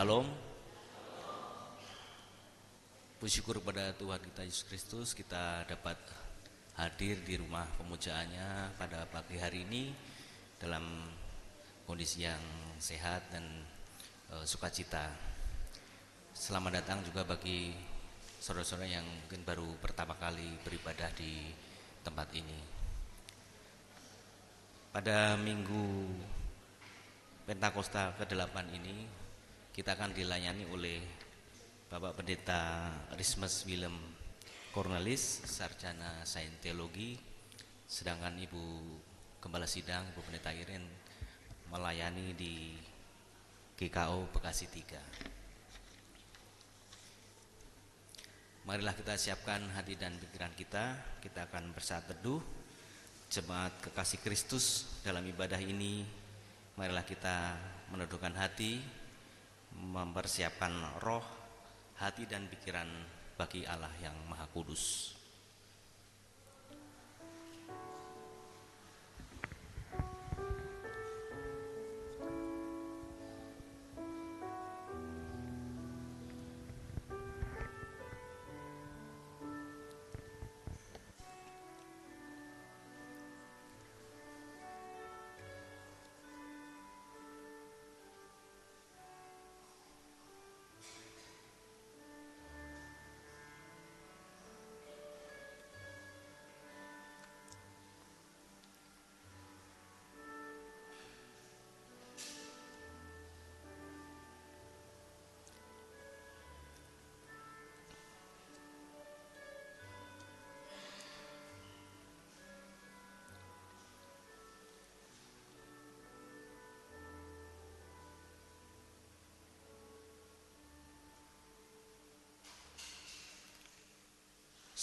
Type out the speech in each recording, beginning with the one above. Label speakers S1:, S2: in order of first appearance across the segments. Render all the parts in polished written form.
S1: Shalom. Puji syukur kepada Tuhan kita Yesus Kristus, kita dapat hadir di rumah pemujaannya pada pagi hari ini dalam kondisi yang sehat dan sukacita. Selamat datang juga bagi saudara-saudara yang mungkin baru pertama kali beribadah di tempat ini. Pada minggu Pentakosta ke-8 ini kita akan dilayani oleh Bapak Pendeta Rismas Willem Cornelis, Sarjana Sains Teologi, sedangkan Ibu Gembala Sidang, Ibu Pendeta Iren melayani di GKO Bekasi 3. Marilah kita siapkan hati dan pikiran kita akan bersaat teduh. Jemaat kekasih Kristus dalam ibadah ini, marilah kita meneduhkan hati, mempersiapkan roh, hati dan pikiran bagi Allah yang Maha Kudus.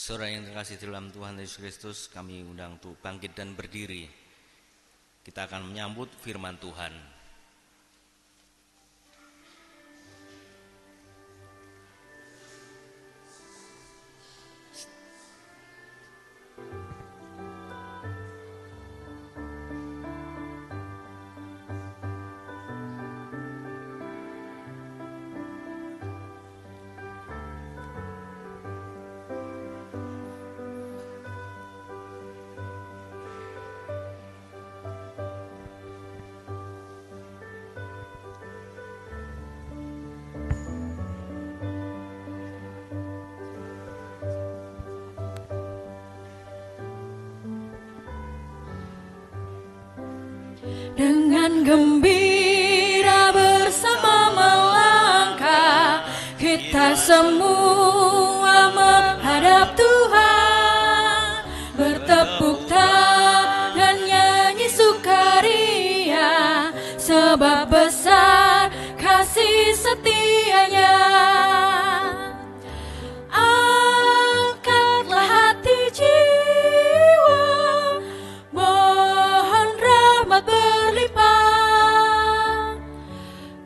S1: Saudara yang terkasih dalam Tuhan Yesus Kristus, kami undang untuk bangkit dan berdiri. Kita akan menyambut firman Tuhan.
S2: Dengan gembira bersama melangkah, kita semua menghadap Tuhan, bertepuk tangan dan nyanyi sukaria, sebab besar kasih setianya. Angkatlah hati jiwa, mohon rahmat berlimpah,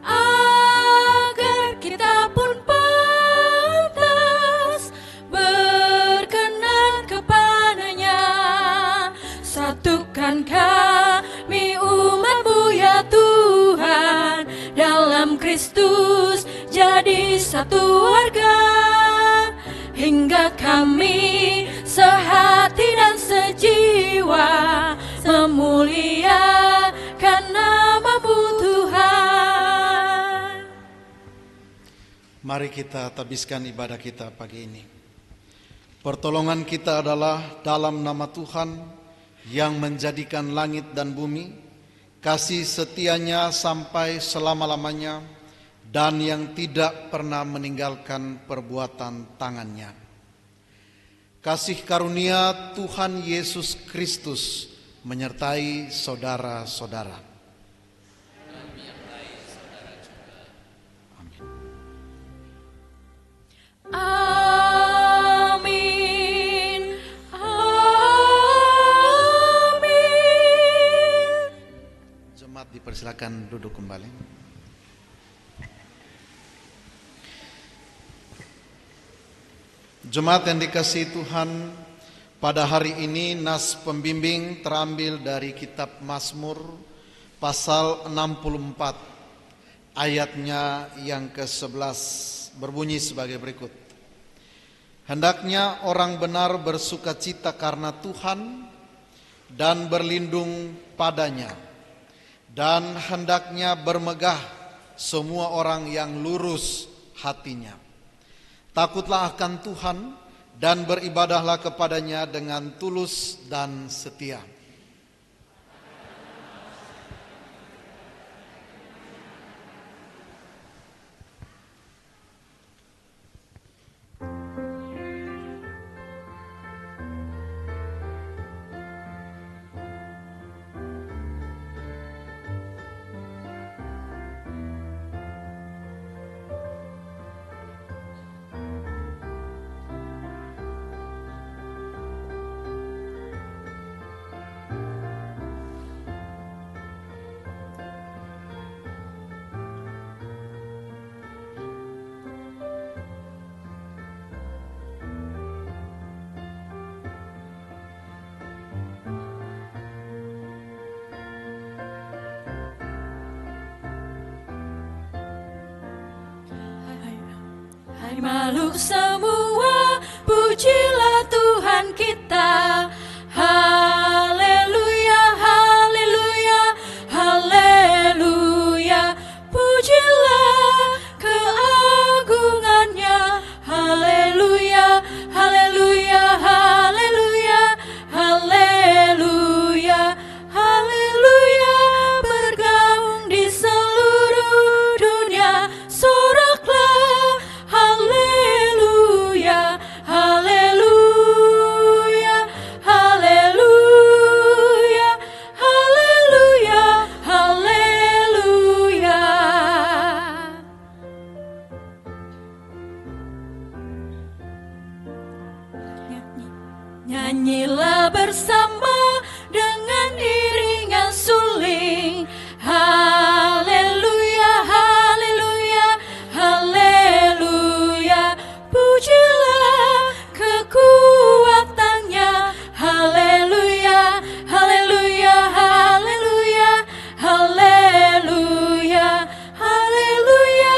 S2: agar kita pun pantas berkenan kepadanya. Satukan kami umat-Mu ya Tuhan, dalam Kristus jadi satu warga, hingga kami sehati dan sejiwa memuliakan nama-Mu Tuhan.
S3: Mari kita tabiskan ibadah kita pagi ini. Pertolongan kita adalah dalam nama Tuhan yang menjadikan langit dan bumi, kasih setianya sampai selama-lamanya, dan yang tidak pernah meninggalkan perbuatan tangannya. Kasih karunia Tuhan Yesus Kristus menyertai saudara-saudara.
S2: Amin. Amin.
S3: Jemaat dipersilakan duduk kembali. Jemaat yang dikasihi Tuhan, pada hari ini nas pembimbing terambil dari kitab Mazmur pasal 64. ayatnya yang ke-11 berbunyi sebagai berikut. Hendaknya orang benar bersukacita karena Tuhan dan berlindung padanya, dan hendaknya bermegah semua orang yang lurus hatinya. Takutlah akan Tuhan dan beribadahlah kepadanya dengan tulus dan setia.
S2: Hai makhluk semua, pujilah Tuhan kita. Haleluya, haleluya, haleluya. Pujilah keagungannya. Haleluya, haleluya, haleluya, haleluya, haleluya. Bergaung di seluruh dunia, soraklah. Haleluya, haleluya, haleluya, haleluya, haleluya. Nyanyilah bersama dengan iringan suling. Haleluya, haleluya, haleluya. Pujilah kekuatannya. Haleluya, haleluya, haleluya, haleluya, haleluya.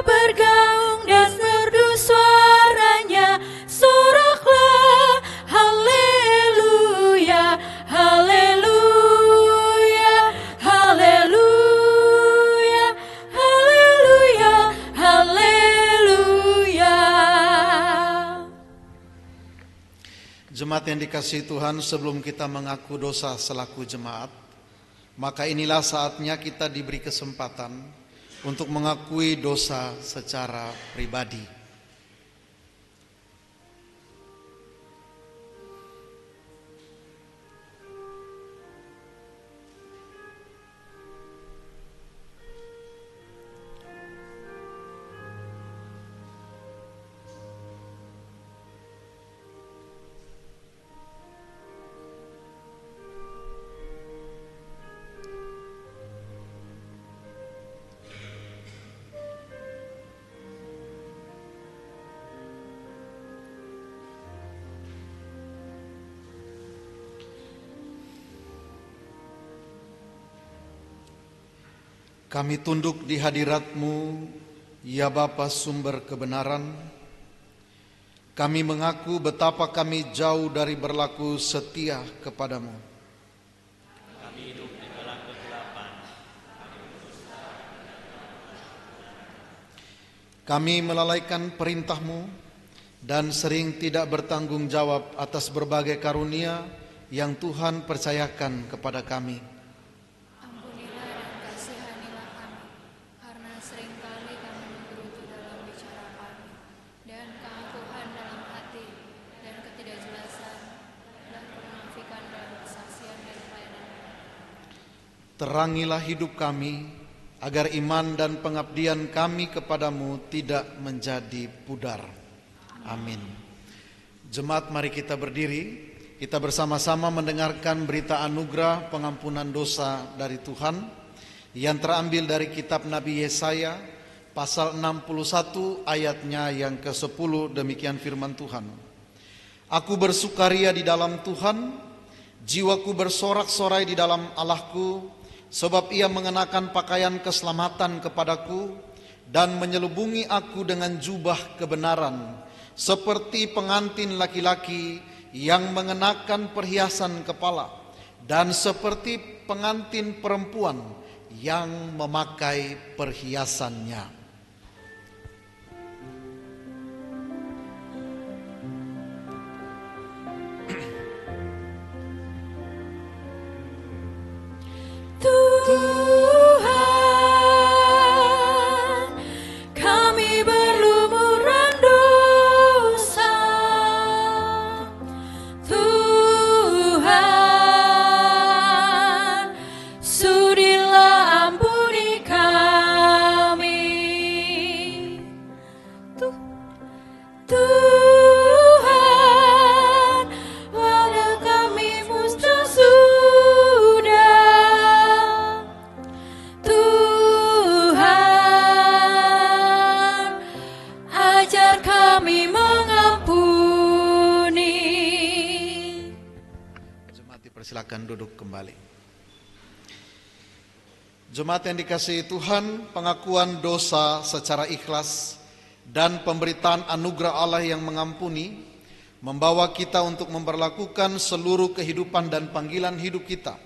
S2: Bergaung dan merdu suaranya, soraklah. Haleluya, haleluya, haleluya, haleluya, haleluya.
S3: Jemaat yang dikasihi Tuhan, sebelum kita mengaku dosa selaku jemaat, maka inilah saatnya kita diberi kesempatan untuk mengakui dosa secara pribadi. Kami tunduk di hadirat-Mu, ya Bapa sumber kebenaran. Kami mengaku betapa kami jauh dari berlaku setia kepadamu.
S1: Kami hidup di dalam kegelapan.
S3: Kami melalaikan perintah-Mu dan sering tidak bertanggung jawab atas berbagai karunia yang Tuhan percayakan kepada kami.
S4: Ampunilah dan kasihanilah kami, karena seringkali kami menggerutu dalam bicara kami, dan keangkuhan dalam hati, dan ketidakjelasan, dan kemunafikan dalam kesaksian dan pelayanan.
S3: Terangilah hidup kami, agar iman dan pengabdian kami kepadamu tidak menjadi pudar. Amin. Jemaat, mari kita berdiri. Kita bersama-sama mendengarkan berita anugerah pengampunan dosa dari Tuhan yang terambil dari kitab Nabi Yesaya pasal 61 ayatnya yang ke-10. Demikian firman Tuhan. Aku bersukaria di dalam Tuhan, jiwaku bersorak-sorai di dalam Allahku, sebab ia mengenakan pakaian keselamatan kepadaku dan menyelubungi aku dengan jubah kebenaran, seperti pengantin laki-laki yang mengenakan perhiasan kepala, dan seperti pengantin perempuan yang memakai perhiasannya.
S2: Tuhan, kami berlumuran dosa. Tuhan, sudilah ampuni kami. Tuhan, wadah kami musnah sudah. Tuhan, ajar kami mengampuni.
S3: Jemaat dipersilakan duduk kembali. Jemaat yang dikasihi Tuhan, pengakuan dosa secara ikhlas dan pemberitaan anugerah Allah yang mengampuni membawa kita untuk memperlakukan seluruh kehidupan dan panggilan hidup kita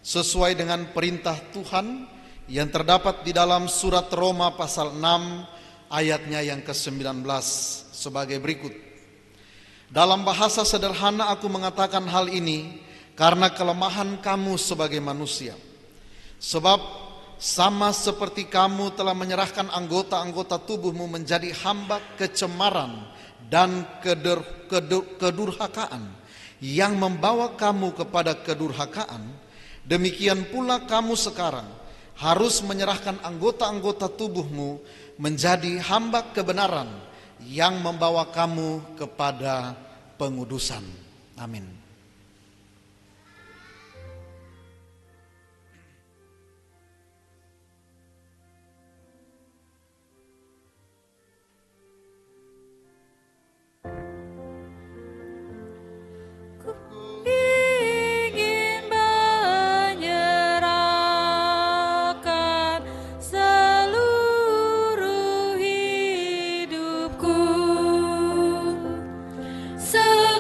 S3: sesuai dengan perintah Tuhan yang terdapat di dalam surat Roma pasal 6 ayatnya yang ke-19 sebagai berikut. Dalam bahasa sederhana aku mengatakan hal ini karena kelemahan kamu sebagai manusia. Sebab sama seperti kamu telah menyerahkan anggota-anggota tubuhmu menjadi hamba kecemaran dan kedurhakaan yang membawa kamu kepada kedurhakaan, demikian pula kamu sekarang harus menyerahkan anggota-anggota tubuhmu menjadi hamba kebenaran yang membawa kamu kepada pengudusan. Amin.
S2: Ingin menyerahkan seluruh hidupku, sekalipun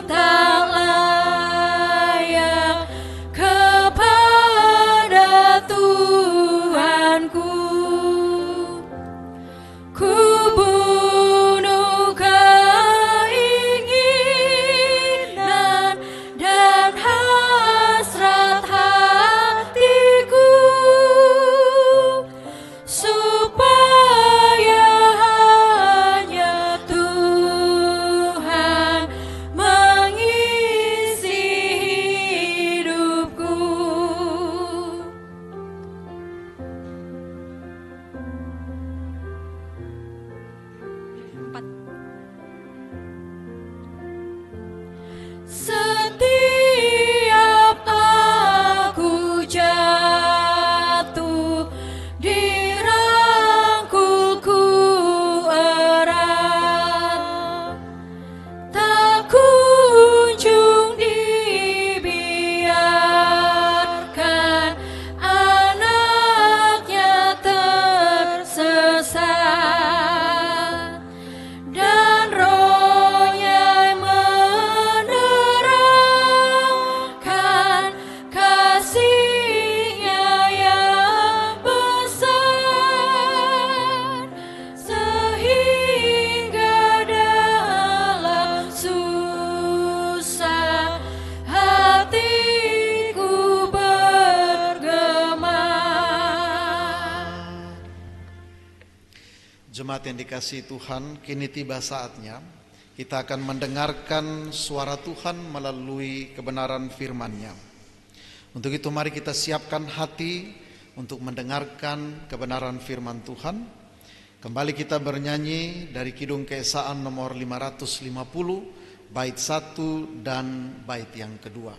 S2: tak layak kepada Tuhanku. Ku bunuh keinginan dan hasrat hatiku, supaya hanya Tuhan mengisi hidupku. Setiap aku jatuh, dirangkulku erat, tak kunjung dibiarkan anaknya tersesat, dan rohnya menerangkan kasihnya yang besar, sehingga dalam susah hatiku bergema.
S3: Jemaat yang dikasihi Tuhan, kini tiba saatnya kita akan mendengarkan suara Tuhan melalui kebenaran firman-Nya. Untuk itu mari kita siapkan hati untuk mendengarkan kebenaran firman Tuhan. Kembali kita bernyanyi dari Kidung Keesaan nomor 550, bait 1 dan bait yang kedua.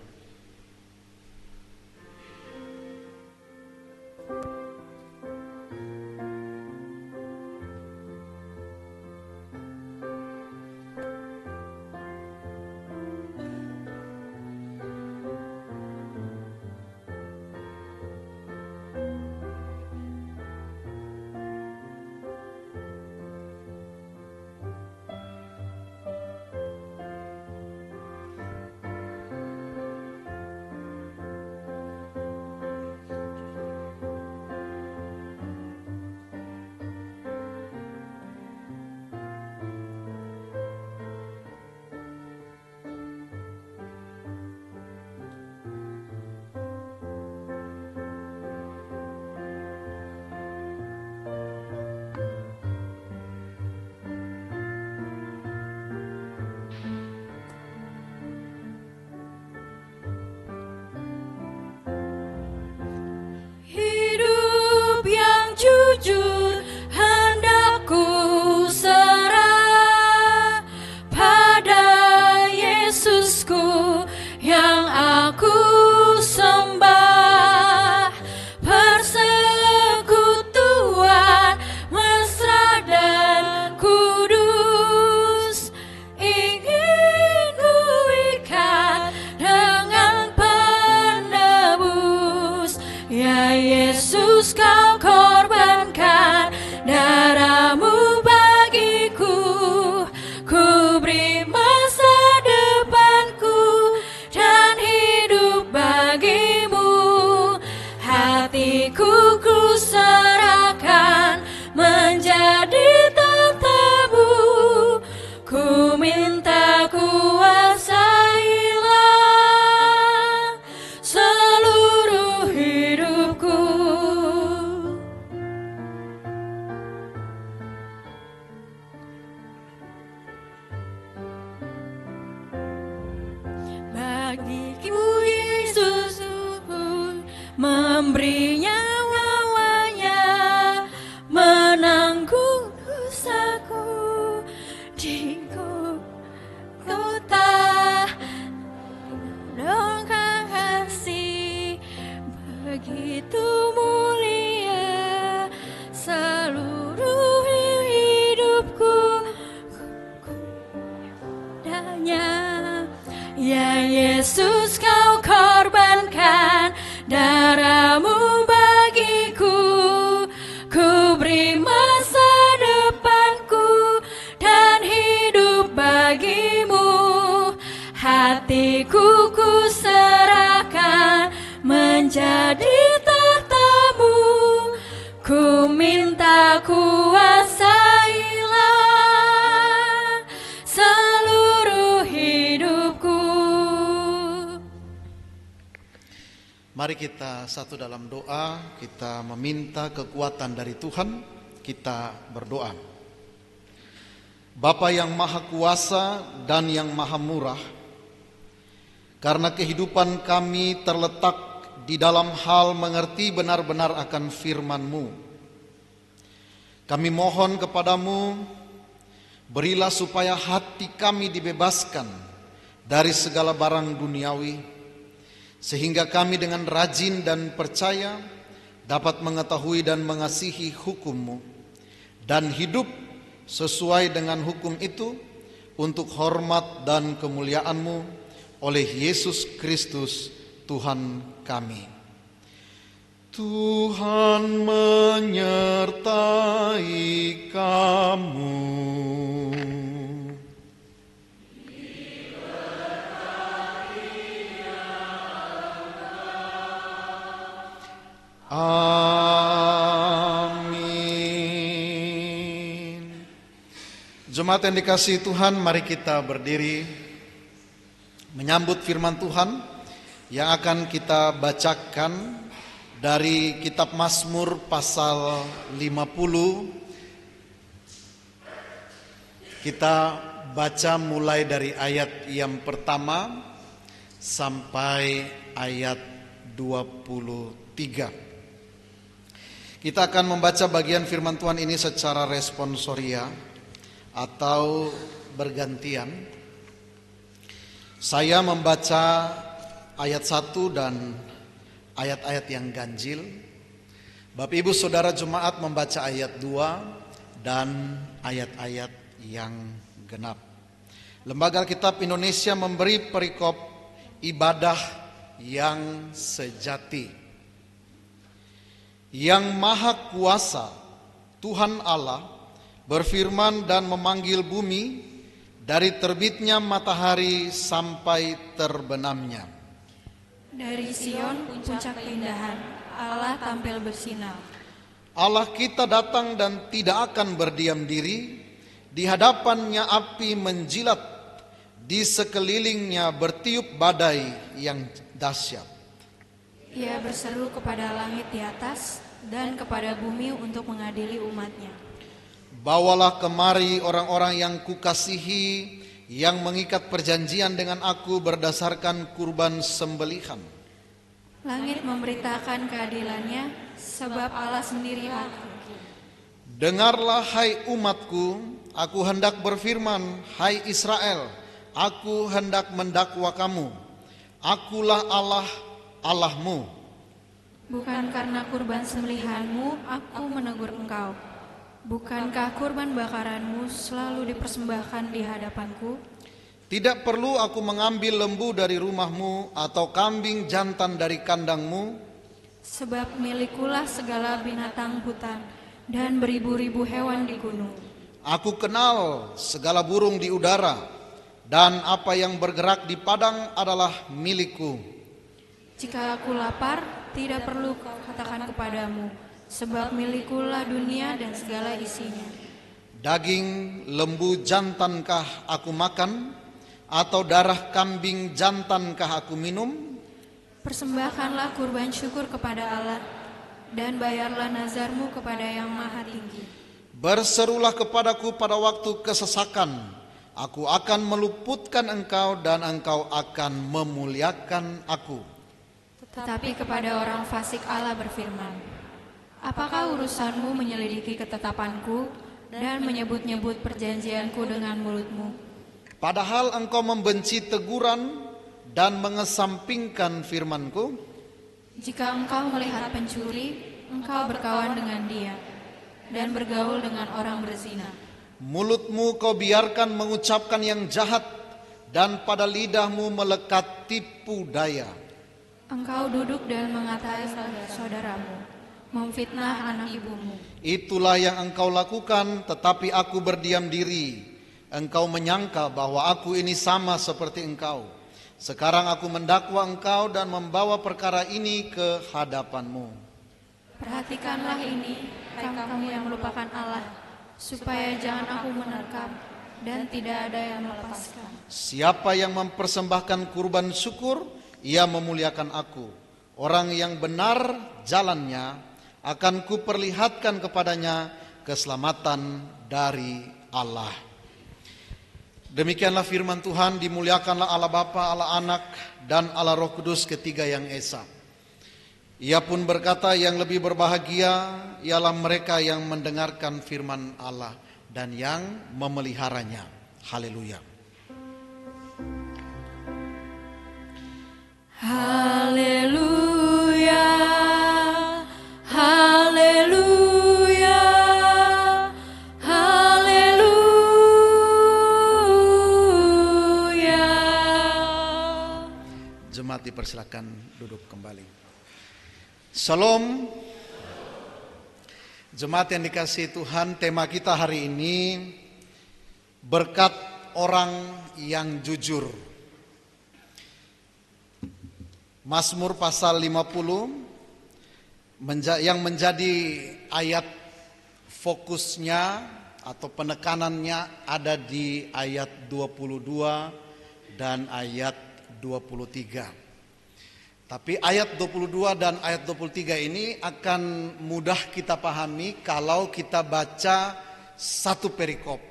S2: memberi nyawanya, menanggung dosaku di Golgota. Dongkang kasih begitu mulia, seluruh hidupku padanya. Ya Yesus, kau korbankan darahmu bagiku, ku beri masa depanku dan hidup bagimu. Hatiku ku serahkan menjadi tahtamu, ku minta kuasailah seluruh hidupku.
S3: Mari kita satu dalam doa, kita meminta kekuatan dari Tuhan, kita berdoa. Bapa yang maha kuasa dan yang maha murah, karena kehidupan kami terletak di dalam hal mengerti benar-benar akan firman-Mu, kami mohon kepadamu, berilah supaya hati kami dibebaskan dari segala barang duniawi, sehingga kami dengan rajin dan percaya dapat mengetahui dan mengasihi hukum-Mu dan hidup sesuai dengan hukum itu untuk hormat dan kemuliaan-Mu oleh Yesus Kristus Tuhan kami. Tuhan menyertai kamu. Amin. Jemaat yang dikasihi Tuhan, mari kita berdiri menyambut firman Tuhan yang akan kita bacakan dari kitab Mazmur pasal 50. Kita baca mulai dari ayat yang pertama sampai ayat 23. Kita akan membaca bagian firman Tuhan ini secara responsoria atau bergantian. Saya membaca ayat 1 dan ayat-ayat yang ganjil. Bapak Ibu Saudara jemaat membaca ayat 2 dan ayat-ayat yang genap. Lembaga Alkitab Indonesia memberi perikop ibadah yang sejati. Yang Maha Kuasa, Tuhan Allah, berfirman dan memanggil bumi dari terbitnya matahari sampai terbenamnya.
S4: Dari Sion, puncak keindahan, Allah tampil bersinar.
S3: Allah kita datang dan tidak akan berdiam diri, di hadapannya api menjilat, di sekelilingnya bertiup badai yang dahsyat.
S4: Ia berseru kepada langit di atas dan kepada bumi untuk mengadili umatnya.
S3: Bawalah kemari orang-orang yang kukasihi, yang mengikat perjanjian dengan aku berdasarkan kurban sembelihan.
S4: Langit memberitakan keadilannya, sebab Allah sendiri hakim.
S3: Dengarlah hai umatku, aku hendak berfirman, hai Israel, aku hendak mendakwa kamu. Akulah Allah, Allahmu.
S4: Bukan karena kurban sembelihanmu aku menegur engkau. Bukankah kurban bakaranmu selalu dipersembahkan di hadapanku?
S3: Tidak perlu aku mengambil lembu dari rumahmu atau kambing jantan dari kandangmu.
S4: Sebab milikulah segala binatang hutan dan beribu-ribu hewan di gunung.
S3: Aku kenal segala burung di udara, dan apa yang bergerak di padang adalah milikku.
S4: Jika aku lapar, tidak perlu kau katakan kepadamu, sebab milikulah dunia dan segala isinya.
S3: Daging lembu jantankah aku makan, atau darah kambing jantankah aku minum?
S4: Persembahkanlah kurban syukur kepada Allah, dan bayarlah nazarmu kepada Yang Maha Tinggi.
S3: Berserulah kepadaku pada waktu kesesakan, aku akan meluputkan engkau dan engkau akan memuliakan aku.
S4: Tetapi kepada orang fasik Allah berfirman, apakah urusanmu menyelidiki ketetapanku dan menyebut-nyebut perjanjianku dengan mulutmu?
S3: Padahal engkau membenci teguran dan mengesampingkan firmanku.
S4: Jika engkau melihat pencuri, engkau berkawan dengan dia dan bergaul dengan orang berzina.
S3: Mulutmu kau biarkan mengucapkan yang jahat, dan pada lidahmu melekat tipu daya.
S4: Engkau duduk dan mengatai saudaramu, memfitnah anak ibumu.
S3: Itulah yang engkau lakukan, tetapi aku berdiam diri. Engkau menyangka bahwa aku ini sama seperti engkau. Sekarang aku mendakwa engkau dan membawa perkara ini ke hadapanmu.
S4: Perhatikanlah ini, hai kamu yang melupakan Allah, supaya jangan aku menerkam dan tidak ada yang melepaskan.
S3: Siapa yang mempersembahkan kurban syukur, ia memuliakan aku. Orang yang benar jalannya, akan kuperlihatkan kepadanya keselamatan dari Allah. Demikianlah firman Tuhan. Dimuliakanlah Allah Bapa, Allah Anak, dan Allah Roh Kudus, ketiga yang esa. Ia pun berkata, yang lebih berbahagia ialah mereka yang mendengarkan firman Allah dan yang memeliharanya. Haleluya.
S2: Haleluya, haleluya, haleluya.
S3: Jemaat dipersilakan duduk kembali. Shalom. Jemaat yang dikasihi Tuhan, tema kita hari ini berkat orang yang jujur. Mazmur pasal 50 yang menjadi ayat fokusnya atau penekanannya ada di ayat 22 dan ayat 23. Tapi ayat 22 dan ayat 23 ini akan mudah kita pahami kalau kita baca satu perikop.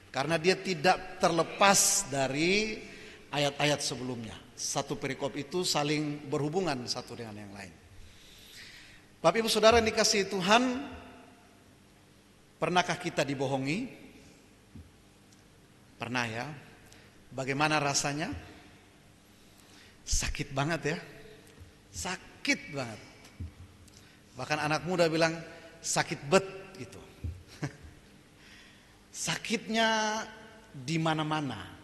S3: Karena dia tidak terlepas dari ayat-ayat sebelumnya. Satu perikop itu saling berhubungan satu dengan yang lain. Bapak Ibu Saudara yang dikasihi Tuhan, pernahkah kita dibohongi? Pernah ya? Bagaimana rasanya? Sakit banget ya? Sakit banget. Bahkan anak muda bilang sakit bet gitu. Sakitnya di mana-mana.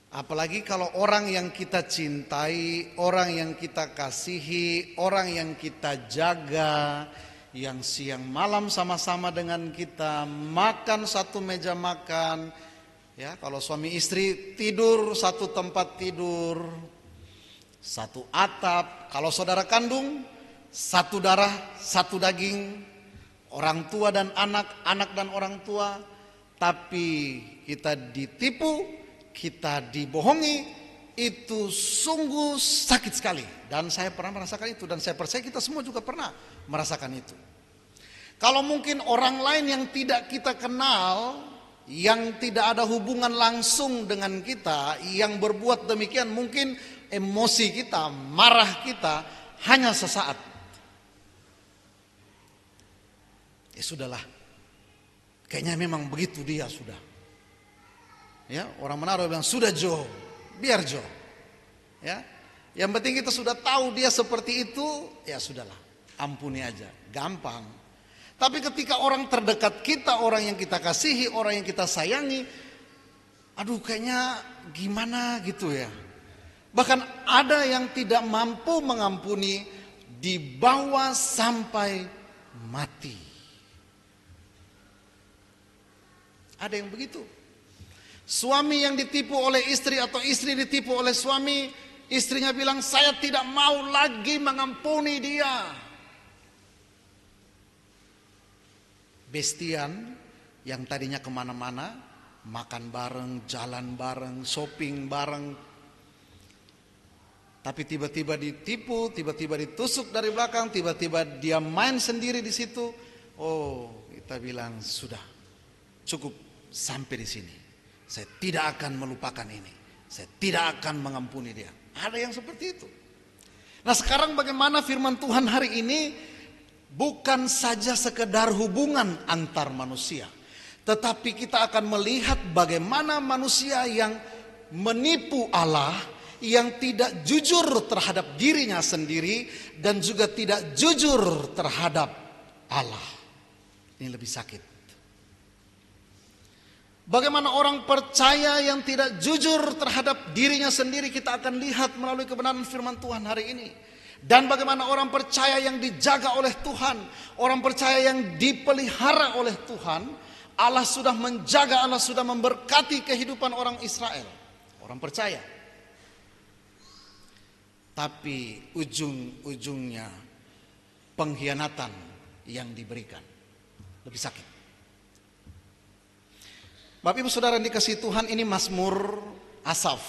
S3: Apalagi kalau orang yang kita cintai, orang yang kita kasihi, orang yang kita jaga, yang siang malam sama-sama dengan kita, makan satu meja makan. Ya, kalau suami istri tidur satu tempat tidur, satu atap. Kalau saudara kandung, satu darah, satu daging. Orang tua dan anak, anak dan orang tua. Tapi kita ditipu, kita dibohongi, itu sungguh sakit sekali. Dan saya pernah merasakan itu, dan saya percaya kita semua juga pernah merasakan itu. Kalau mungkin orang lain yang tidak kita kenal, yang tidak ada hubungan langsung dengan kita, yang berbuat demikian, mungkin emosi kita, marah kita hanya sesaat. Ya sudahlah, kayaknya memang begitu dia sudah. Ya, orang Manado bilang sudah Jo, biar Jo. Ya, yang penting kita sudah tahu dia seperti itu, ya sudahlah, ampuni aja, gampang. Tapi ketika orang terdekat kita, orang yang kita kasihi, orang yang kita sayangi, aduh kayaknya gimana gitu ya. Bahkan ada yang tidak mampu mengampuni, dibawa sampai mati. Ada yang begitu. Suami yang ditipu oleh istri atau istri ditipu oleh suami, istrinya bilang saya tidak mau lagi mengampuni dia. Bestian yang tadinya kemana-mana, makan bareng, jalan bareng, shopping bareng, tapi tiba-tiba ditipu, tiba-tiba ditusuk dari belakang, tiba-tiba dia main sendiri di situ. Oh, kita bilang sudah cukup sampai di sini. Saya tidak akan melupakan ini. Saya tidak akan mengampuni dia. Ada yang seperti itu. Nah, sekarang bagaimana firman Tuhan hari ini? Bukan saja sekedar hubungan antar manusia, tetapi kita akan melihat bagaimana manusia yang menipu Allah, yang tidak jujur terhadap dirinya sendiri dan juga tidak jujur terhadap Allah. Ini lebih sakit. Bagaimana orang percaya yang tidak jujur terhadap dirinya sendiri, kita akan lihat melalui kebenaran firman Tuhan hari ini. Dan bagaimana orang percaya yang dijaga oleh Tuhan, orang percaya yang dipelihara oleh Tuhan, Allah sudah menjaga, Allah sudah memberkati kehidupan orang Israel, orang percaya. Tapi ujung-ujungnya pengkhianatan yang diberikan. Lebih sakit. Bapak Ibu Saudara yang dikasihi Tuhan, ini Mazmur Asaf.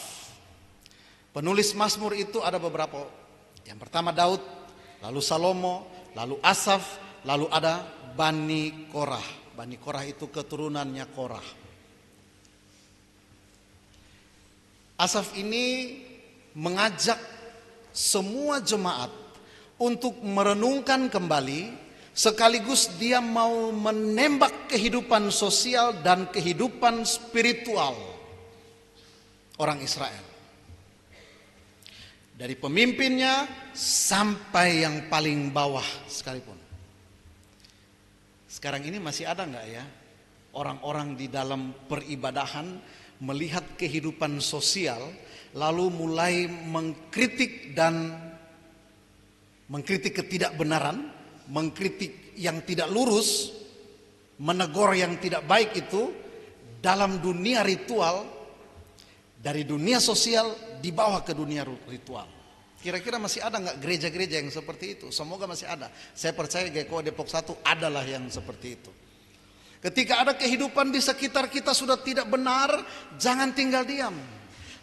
S3: Penulis Mazmur itu ada beberapa. Yang pertama Daud, lalu Salomo, lalu Asaf, lalu ada Bani Korah. Bani Korah itu keturunannya Korah. Asaf ini mengajak semua jemaat untuk merenungkan kembali, sekaligus dia mau menembak kehidupan sosial dan kehidupan spiritual orang Israel. Dari pemimpinnya sampai yang paling bawah sekalipun. Sekarang ini masih ada enggak ya orang-orang di dalam peribadahan melihat kehidupan sosial lalu mulai mengkritik ketidakbenaran, mengkritik yang tidak lurus, menegur yang tidak baik itu dalam dunia ritual, dari dunia sosial dibawa ke dunia ritual. Kira-kira masih ada nggak gereja-gereja yang seperti itu? Semoga masih ada. Saya percaya GKO Depok 1 adalah yang seperti itu. Ketika ada kehidupan di sekitar kita sudah tidak benar, jangan tinggal diam.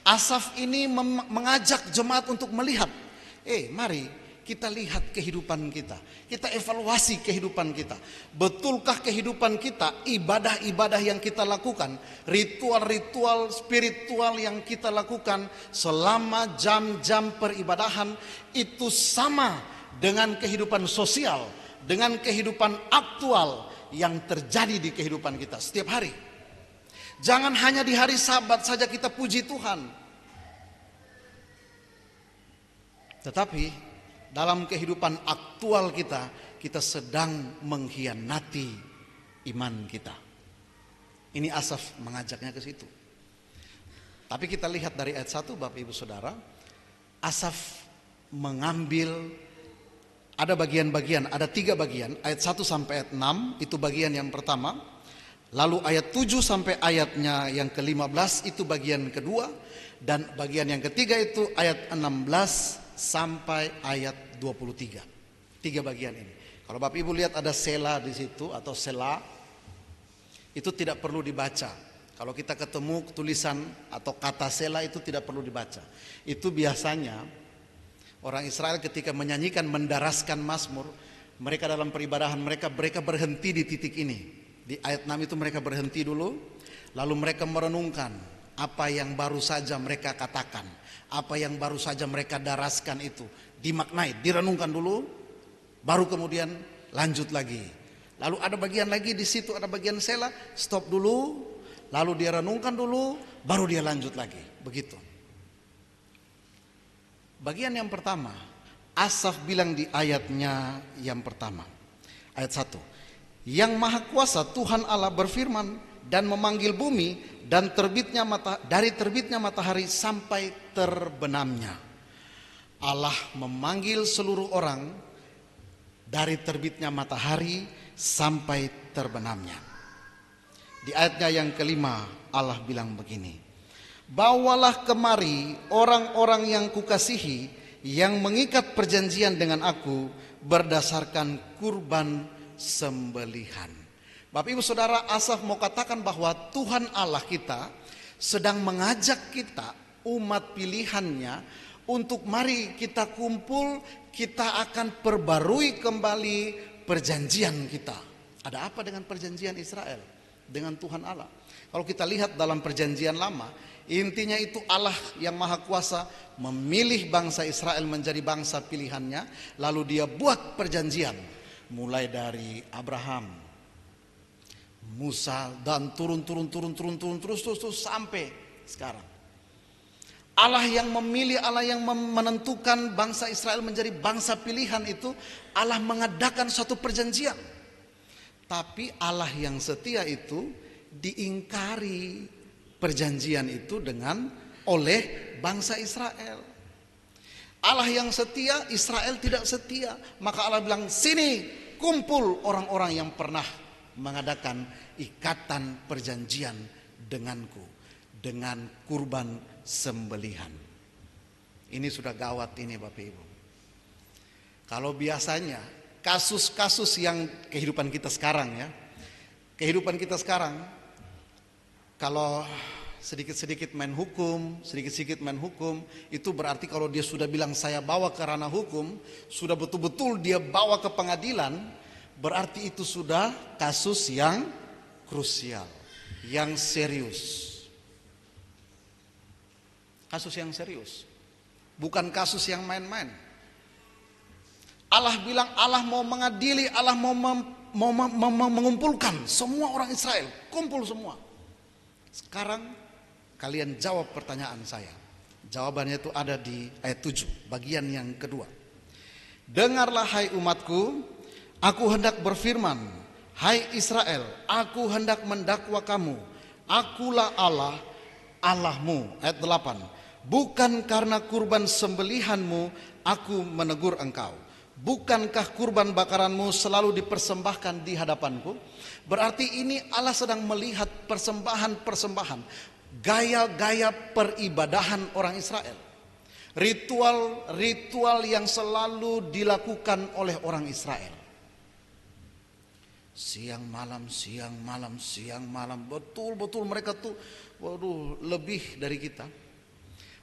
S3: Asaf ini mengajak jemaat untuk melihat, mari kita lihat kehidupan kita. Kita evaluasi kehidupan kita. Betulkah kehidupan kita, ibadah-ibadah yang kita lakukan, ritual-ritual spiritual yang kita lakukan selama jam-jam peribadahan itu sama dengan kehidupan sosial, dengan kehidupan aktual yang terjadi di kehidupan kita setiap hari. Jangan hanya di hari Sabat saja kita puji Tuhan. Tetapi dalam kehidupan aktual kita, kita sedang mengkhianati iman kita. Ini Asaf mengajaknya ke situ. Tapi kita lihat dari ayat 1 Bapak Ibu Saudara, Asaf mengambil ada bagian-bagian, ada 3 bagian, ayat 1 sampai ayat 6 itu bagian yang pertama. Lalu ayat 7 sampai ayatnya yang ke-15 itu bagian kedua, dan bagian yang ketiga itu ayat 16 sampai ayat 23. 3 bagian ini. Kalau Bapak Ibu lihat ada sela di situ atau sela, itu tidak perlu dibaca. Kalau kita ketemu tulisan atau kata sela itu tidak perlu dibaca. Itu biasanya orang Israel ketika menyanyikan, mendaraskan mazmur, mereka dalam peribadahan mereka berhenti di titik ini. Di ayat 6 itu mereka berhenti dulu, lalu mereka merenungkan apa yang baru saja mereka katakan, apa yang baru saja mereka daraskan itu, dimaknai, direnungkan dulu, baru kemudian lanjut lagi. Lalu ada bagian lagi di situ, ada bagian sela, stop dulu, lalu dia renungkan dulu, baru dia lanjut lagi, begitu. Bagian yang pertama, Asaf bilang di ayatnya yang pertama, ayat 1. Yang Maha Kuasa Tuhan Allah berfirman dan memanggil bumi dan dari terbitnya matahari sampai terbenamnya. Allah memanggil seluruh orang dari terbitnya matahari sampai terbenamnya. Di ayatnya yang kelima Allah bilang begini, bawalah kemari orang-orang yang kukasihi yang mengikat perjanjian dengan aku berdasarkan kurban sembelihan. Bapak Ibu Saudara, Asaf mau katakan bahwa Tuhan Allah kita sedang mengajak kita, umat pilihannya, untuk mari kita kumpul, kita akan perbarui kembali perjanjian kita. Ada apa dengan perjanjian Israel? dengan Tuhan Allah. Kalau kita lihat dalam perjanjian lama, intinya itu Allah yang maha kuasa memilih bangsa Israel menjadi bangsa pilihannya. Lalu dia buat perjanjian, mulai dari Abraham, Musa, dan turun terus sampai sekarang. Allah yang memilih, Allah yang menentukan bangsa Israel menjadi bangsa pilihan itu, Allah mengadakan suatu perjanjian. Tapi Allah yang setia itu diingkari perjanjian itu oleh bangsa Israel. Allah yang setia, Israel tidak setia. Maka Allah bilang, sini kumpul orang-orang yang pernah mengadakan ikatan perjanjian denganku, dengan kurban sembelihan. Ini sudah gawat ini Bapak Ibu. Kalau biasanya kasus-kasus yang kehidupan kita sekarang ya, kehidupan kita sekarang, kalau sedikit-sedikit main hukum, itu berarti kalau dia sudah bilang saya bawa ke ranah hukum, sudah betul-betul dia bawa ke pengadilan, berarti itu sudah kasus yang krusial, yang serius. Kasus yang serius, bukan kasus yang main-main. Allah bilang Allah mau mengadili, Allah mau mengumpulkan semua orang Israel, kumpul semua. Sekarang kalian jawab pertanyaan saya. Jawabannya itu ada di ayat 7, bagian yang kedua. Dengarlah hai umatku, aku hendak berfirman, hai Israel, aku hendak mendakwa kamu, akulah Allah, Allahmu. Ayat 8. Bukan karena kurban sembelihanmu aku menegur engkau. Bukankah kurban bakaranmu selalu dipersembahkan di hadapanku? Berarti ini Allah sedang melihat persembahan-persembahan, gaya-gaya peribadahan orang Israel. Ritual-ritual yang selalu dilakukan oleh orang Israel. Siang malam, betul-betul mereka tuh lebih dari kita.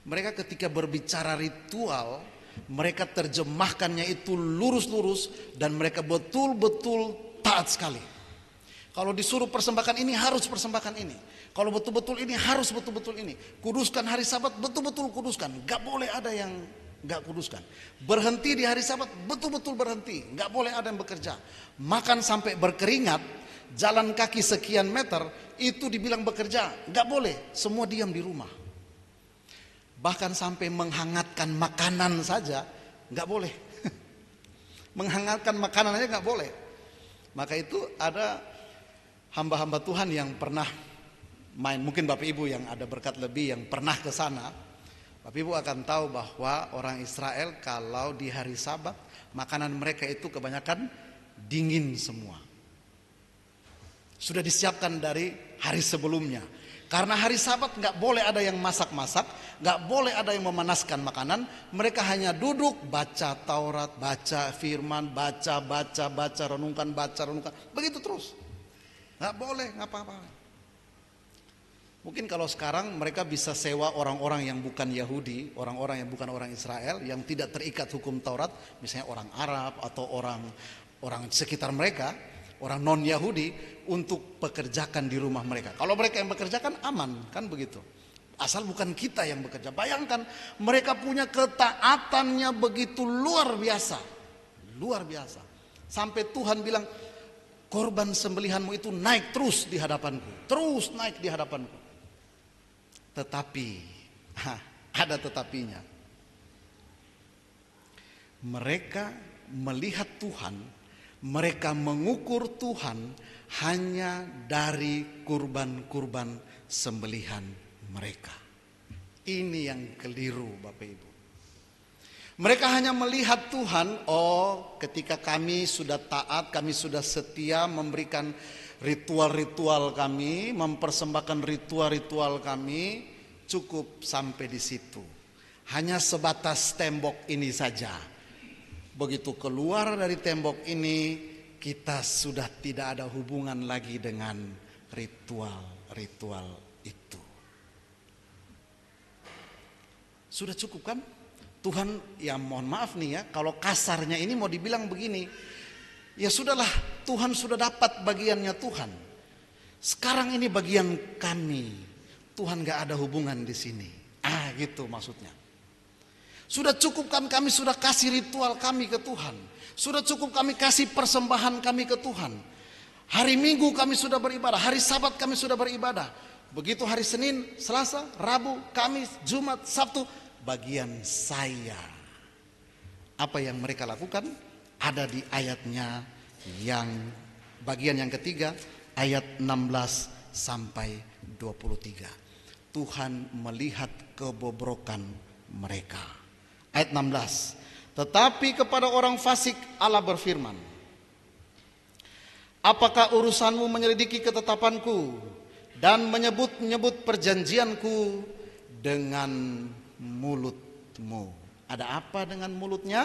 S3: Mereka ketika berbicara ritual, mereka terjemahkannya itu lurus-lurus dan mereka betul-betul taat sekali. Kalau disuruh persembahkan ini harus persembahkan ini. Kalau betul-betul ini harus betul-betul ini. Kuduskan hari Sabat, betul-betul kuduskan. Gak boleh ada yang gak kuduskan. Berhenti di hari Sabat, betul-betul berhenti. Gak boleh ada yang bekerja. Makan sampai berkeringat, jalan kaki sekian meter, itu dibilang bekerja. Gak boleh, semua diam di rumah. Bahkan sampai menghangatkan makanan saja nggak boleh. Menghangatkan makanan aja nggak boleh. Maka itu ada hamba-hamba Tuhan yang pernah main, mungkin Bapak Ibu yang ada berkat lebih yang pernah ke sana, Bapak Ibu akan tahu bahwa orang Israel kalau di hari Sabat makanan mereka itu kebanyakan dingin semua. Sudah disiapkan dari hari sebelumnya. Karena hari Sabat nggak boleh ada yang masak-masak, nggak boleh ada yang memanaskan makanan. Mereka hanya duduk baca Taurat, baca Firman, baca, renungkan, begitu terus. Nggak boleh ngapa-apa. Mungkin kalau sekarang mereka bisa sewa orang-orang yang bukan Yahudi, orang-orang yang bukan orang Israel, yang tidak terikat hukum Taurat, misalnya orang Arab atau orang sekitar mereka, orang non-Yahudi, untuk pekerjakan di rumah mereka. Kalau mereka yang bekerjakan aman, kan begitu. Asal bukan kita yang bekerja. Bayangkan mereka punya ketaatannya begitu luar biasa. Luar biasa. Sampai Tuhan bilang, korban sembelihanmu itu naik terus di hadapanku. Terus naik di hadapanku. Tetapi, ada tetapinya. Mereka melihat Tuhan, mereka mengukur Tuhan hanya dari kurban-kurban sembelihan mereka. Ini yang keliru Bapak Ibu. Mereka hanya melihat Tuhan, oh ketika kami sudah taat, kami sudah setia memberikan ritual-ritual kami, mempersembahkan ritual-ritual kami, cukup sampai di situ. Hanya sebatas tembok ini saja. Begitu keluar dari tembok ini, kita sudah tidak ada hubungan lagi dengan ritual-ritual itu. Sudah cukup kan? Tuhan, ya mohon maaf nih ya, kalau kasarnya ini mau dibilang begini, ya sudahlah, Tuhan sudah dapat bagiannya Tuhan. Sekarang ini bagian kami. Tuhan gak ada hubungan di sini. Gitu maksudnya. Sudah cukup kami sudah kasih ritual kami ke Tuhan. Sudah cukup kami kasih persembahan kami ke Tuhan. Hari Minggu kami sudah beribadah. Hari Sabat kami sudah beribadah. Begitu hari Senin, Selasa, Rabu, Kamis, Jumat, Sabtu, bagian saya. Apa yang mereka lakukan ada di ayatnya yang bagian yang ketiga, ayat 16 sampai 23. Tuhan melihat kebobrokan mereka. Ayat 16. Tetapi kepada orang fasik Allah berfirman, apakah urusanmu menyelidiki ketetapanku dan menyebut-nyebut perjanjianku dengan mulutmu? Ada apa dengan mulutnya?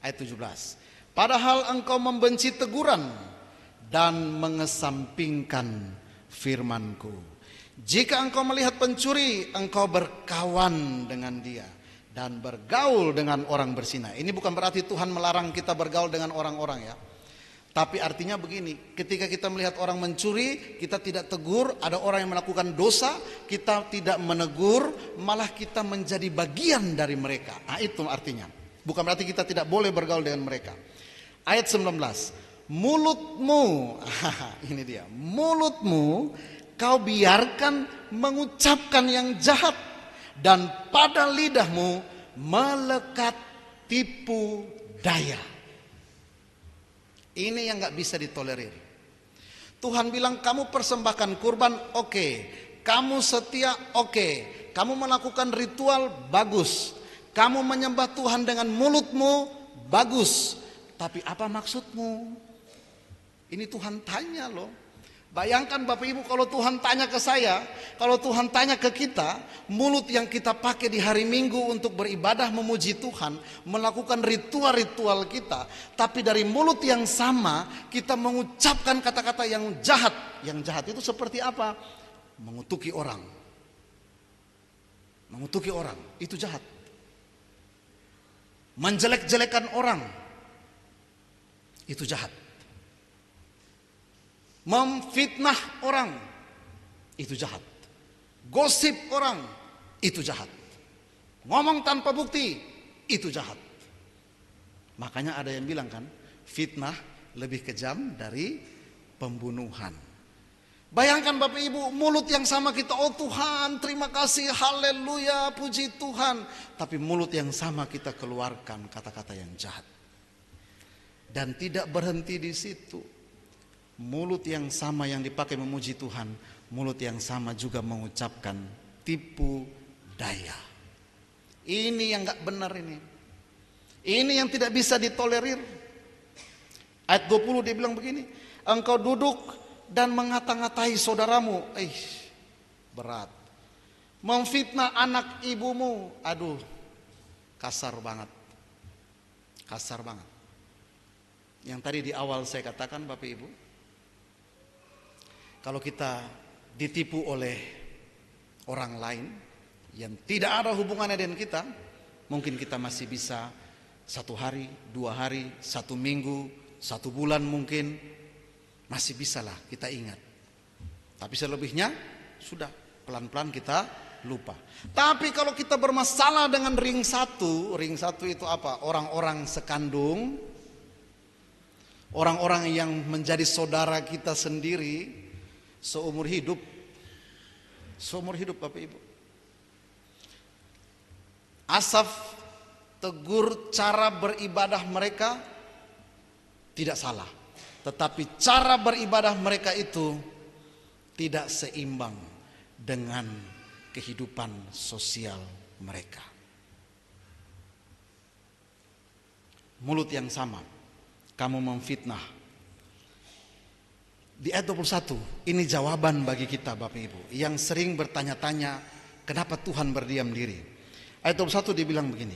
S3: Ayat 17. Padahal engkau membenci teguran dan mengesampingkan firmanku. Jika engkau melihat pencuri, engkau berkawan dengan dia dan bergaul dengan orang berzina. Ini bukan berarti Tuhan melarang kita bergaul dengan orang-orang ya. Tapi artinya begini, ketika kita melihat orang mencuri, kita tidak tegur. Ada orang yang melakukan dosa, kita tidak menegur, malah kita menjadi bagian dari mereka. Itu artinya. Bukan berarti kita tidak boleh bergaul dengan mereka. Ayat 19. Mulutmu, ini dia. Mulutmu kau biarkan mengucapkan yang jahat, dan pada lidahmu melekat tipu daya. Ini yang gak bisa ditolerir. Tuhan bilang kamu persembahkan kurban, oke. Kamu setia, oke. Kamu melakukan ritual, bagus. Kamu menyembah Tuhan dengan mulutmu, bagus. Tapi apa maksudmu? Ini Tuhan tanya loh. Bayangkan Bapak Ibu kalau Tuhan tanya ke saya, kalau Tuhan tanya ke kita, mulut yang kita pakai di hari Minggu untuk beribadah memuji Tuhan, melakukan ritual-ritual kita, tapi dari mulut yang sama kita mengucapkan kata-kata yang jahat. Yang jahat itu seperti apa? Mengutuki orang. Mengutuki orang, itu jahat. Menjelek-jelekan orang, itu jahat. Memfitnah orang, itu jahat. Gosip orang, itu jahat. Ngomong tanpa bukti, itu jahat. Makanya ada yang bilang kan, fitnah lebih kejam dari pembunuhan. Bayangkan Bapak Ibu, mulut yang sama kita, oh Tuhan terima kasih, haleluya, puji Tuhan. Tapi mulut yang sama kita keluarkan kata-kata yang jahat. Dan tidak berhenti di situ. Mulut yang sama yang dipakai memuji Tuhan, mulut yang sama juga mengucapkan tipu daya. Ini yang gak benar ini. Ini yang tidak bisa ditolerir. Ayat 20 dia bilang begini, engkau duduk dan mengata-ngatai saudaramu. Berat. Memfitnah anak ibumu. Aduh, kasar banget. Kasar banget. Yang tadi di awal saya katakan Bapak Ibu, kalau kita ditipu oleh orang lain yang tidak ada hubungannya dengan kita, mungkin kita masih bisa 1 hari, 2 hari, 1 minggu, 1 bulan mungkin, masih bisa lah kita ingat. Tapi selebihnya sudah pelan-pelan kita lupa. Tapi kalau kita bermasalah dengan ring satu itu apa? Orang-orang sekandung, orang-orang yang menjadi saudara kita sendiri, seumur hidup Bapak Ibu. Asaf tegur cara beribadah mereka tidak salah, tetapi cara beribadah mereka itu tidak seimbang dengan kehidupan sosial mereka. Mulut yang sama, kamu memfitnah. Di ayat 21, ini jawaban bagi kita Bapak Ibu yang sering bertanya-tanya kenapa Tuhan berdiam diri. Ayat 21 dibilang begini,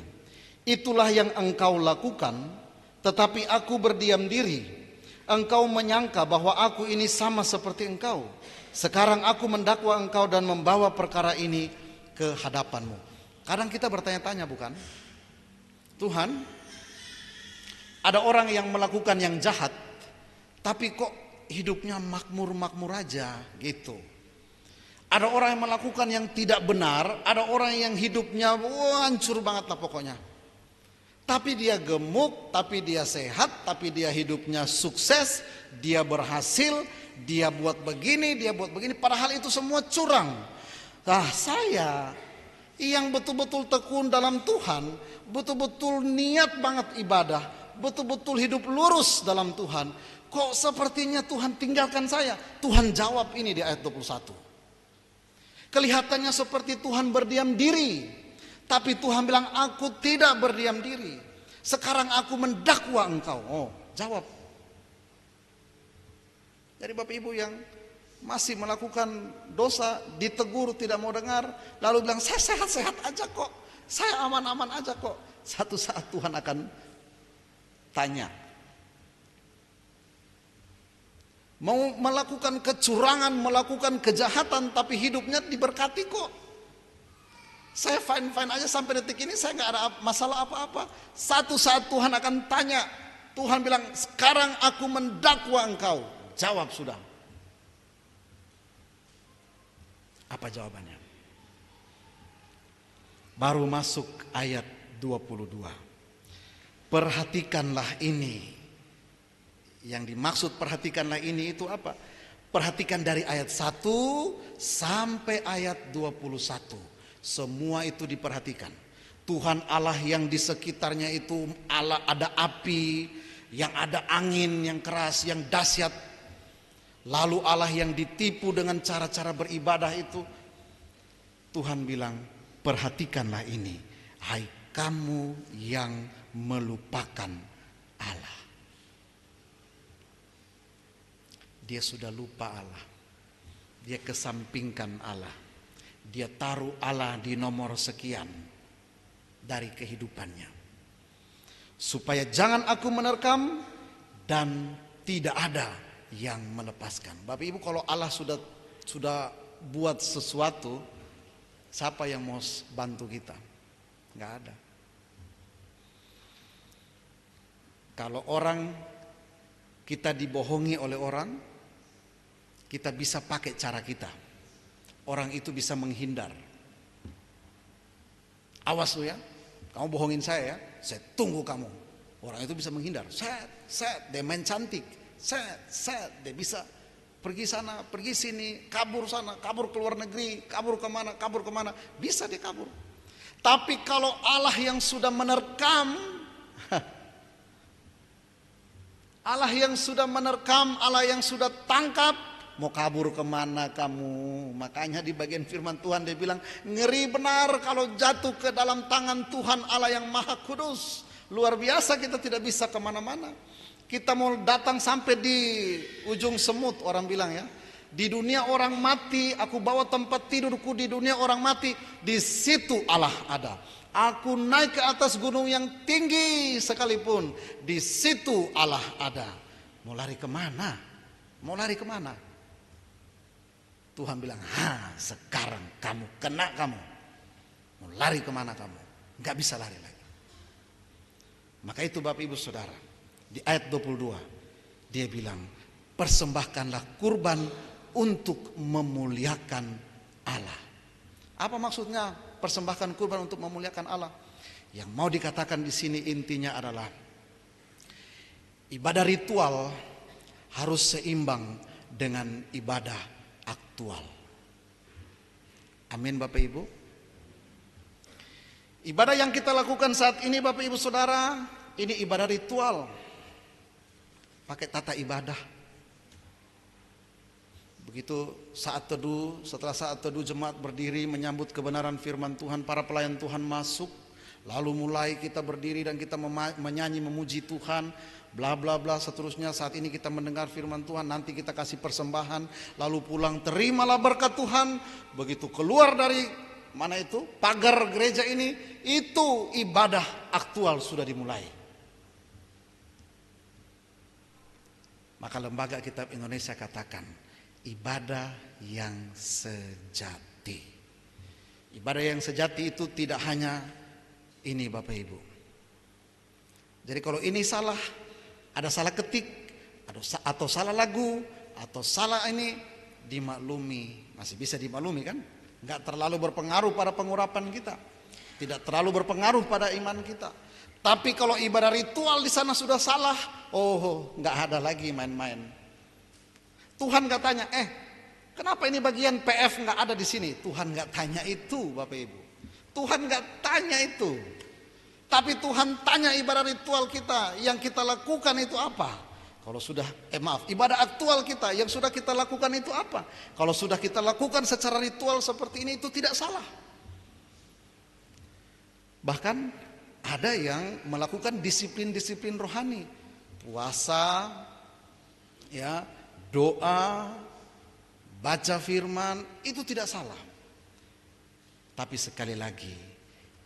S3: itulah yang engkau lakukan, tetapi aku berdiam diri. Engkau menyangka bahwa aku ini sama seperti engkau. Sekarang aku mendakwa engkau dan membawa perkara ini ke hadapanmu. Kadang kita bertanya-tanya bukan? Tuhan, ada orang yang melakukan yang jahat, tapi kok hidupnya makmur-makmur aja gitu. Ada orang yang melakukan yang tidak benar, ada orang yang hidupnya hancur banget lah pokoknya. Tapi dia gemuk, tapi dia sehat, tapi dia hidupnya sukses, dia berhasil, dia buat begini, dia buat begini, padahal itu semua curang. Nah, saya yang betul-betul tekun dalam Tuhan, betul-betul niat banget ibadah, betul-betul hidup lurus dalam Tuhan, kok sepertinya Tuhan tinggalkan saya? Tuhan jawab ini di ayat 21. Kelihatannya seperti Tuhan berdiam diri, tapi Tuhan bilang, aku tidak berdiam diri. Sekarang aku mendakwa engkau. Oh, jawab. Jadi Bapak Ibu yang masih melakukan dosa, ditegur, tidak mau dengar, lalu bilang, saya sehat-sehat aja kok, saya aman-aman aja kok. Satu saat Tuhan akan tanya. Mau melakukan kecurangan, melakukan kejahatan, tapi hidupnya diberkati kok. Saya fine-fine aja sampai detik ini, saya gak ada masalah apa-apa. Satu saat Tuhan akan tanya. Tuhan bilang, sekarang aku mendakwa engkau. Jawab sudah. Apa jawabannya? Baru masuk ayat 22. Perhatikanlah ini. Yang dimaksud perhatikanlah ini itu apa? Perhatikan dari ayat 1 sampai ayat 21. Semua itu diperhatikan. Tuhan Allah yang di sekitarnya itu Allah, ada api, yang ada angin yang keras, yang dahsyat. Lalu Allah yang ditipu dengan cara-cara beribadah itu. Tuhan bilang, perhatikanlah ini, hai kamu yang melupakan Allah. Dia sudah lupa Allah. Dia kesampingkan Allah. Dia taruh Allah di nomor sekian dari kehidupannya. Supaya jangan aku menerkam dan tidak ada yang melepaskan. Bapak Ibu, kalau Allah sudah buat sesuatu, siapa yang mau bantu kita? Nggak ada. Kalau kita dibohongi oleh orang, kita bisa pakai cara kita. Orang itu bisa menghindar. Awas lu ya, kamu bohongin saya ya, saya tunggu kamu. Orang itu bisa menghindar. Dia main cantik. Dia bisa pergi sana, pergi sini, kabur sana, kabur ke luar negeri, kabur kemana, bisa dia kabur. Tapi kalau Allah yang sudah menerkam, Allah yang sudah menerkam, Allah yang sudah tangkap, mau kabur kemana kamu? Makanya di bagian firman Tuhan dia bilang, ngeri benar kalau jatuh ke dalam tangan Tuhan Allah yang Maha Kudus. Luar biasa, kita tidak bisa kemana-mana. Kita mau datang sampai di ujung semut, orang bilang ya. Di dunia orang mati, aku bawa tempat tidurku di dunia orang mati. Di situ Allah ada. Aku naik ke atas gunung yang tinggi sekalipun, di situ Allah ada. Mau lari kemana? Mau lari kemana? Tuhan bilang, sekarang kamu kena kamu. Mau lari kemana kamu? Gak bisa lari lagi. Maka itu Bapak Ibu Saudara, di ayat 22 dia bilang, persembahkanlah kurban untuk memuliakan Allah. Apa maksudnya persembahkan kurban untuk memuliakan Allah? Yang mau dikatakan di sini intinya adalah ibadah ritual harus seimbang dengan ibadah aktual. Amin Bapak Ibu. Ibadah yang kita lakukan saat ini Bapak Ibu Saudara, ini ibadah ritual. Pakai tata ibadah. Begitu saat teduh, setelah saat teduh jemaat berdiri menyambut kebenaran firman Tuhan, para pelayan Tuhan masuk, lalu mulai kita berdiri dan kita menyanyi memuji Tuhan, bla bla bla seterusnya. Saat ini kita mendengar firman Tuhan, nanti kita kasih persembahan, lalu pulang terimalah berkat Tuhan. Begitu keluar dari mana itu pagar gereja ini, itu ibadah aktual sudah dimulai. Maka lembaga kitab Indonesia katakan ibadah yang sejati. Ibadah yang sejati itu tidak hanya ini Bapak Ibu. Jadi kalau ini salah, ada salah ketik atau salah lagu, atau salah ini dimaklumi, masih bisa dimaklumi kan? Enggak terlalu berpengaruh pada pengurapan kita, tidak terlalu berpengaruh pada iman kita. Tapi kalau ibadah ritual di sana sudah salah, oh enggak ada lagi main-main. Tuhan enggak tanya, kenapa ini bagian PF enggak ada di sini? Tuhan enggak tanya itu, Bapak Ibu. Tuhan enggak tanya itu. Tapi Tuhan tanya ibadah ritual kita, yang kita lakukan itu apa? Kalau sudah, ibadah aktual kita yang sudah kita lakukan itu apa? Kalau sudah kita lakukan secara ritual seperti ini, itu tidak salah. Bahkan ada yang melakukan disiplin-disiplin rohani, puasa, ya, doa, baca firman, itu tidak salah. Tapi sekali lagi,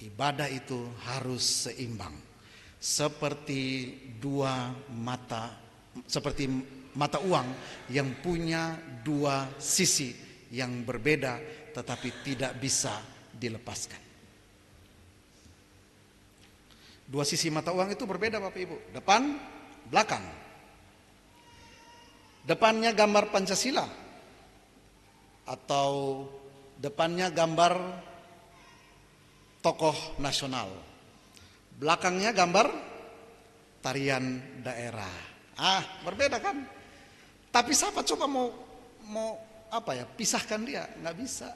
S3: ibadah itu harus seimbang, seperti mata uang yang punya dua sisi yang berbeda, tetapi tidak bisa dilepaskan. Dua sisi mata uang itu berbeda, Bapak Ibu, depan, belakang. Depannya gambar Pancasila, atau depannya gambar tokoh nasional, belakangnya gambar tarian daerah. Berbeda kan? Tapi siapa coba mau pisahkan dia? Nggak bisa.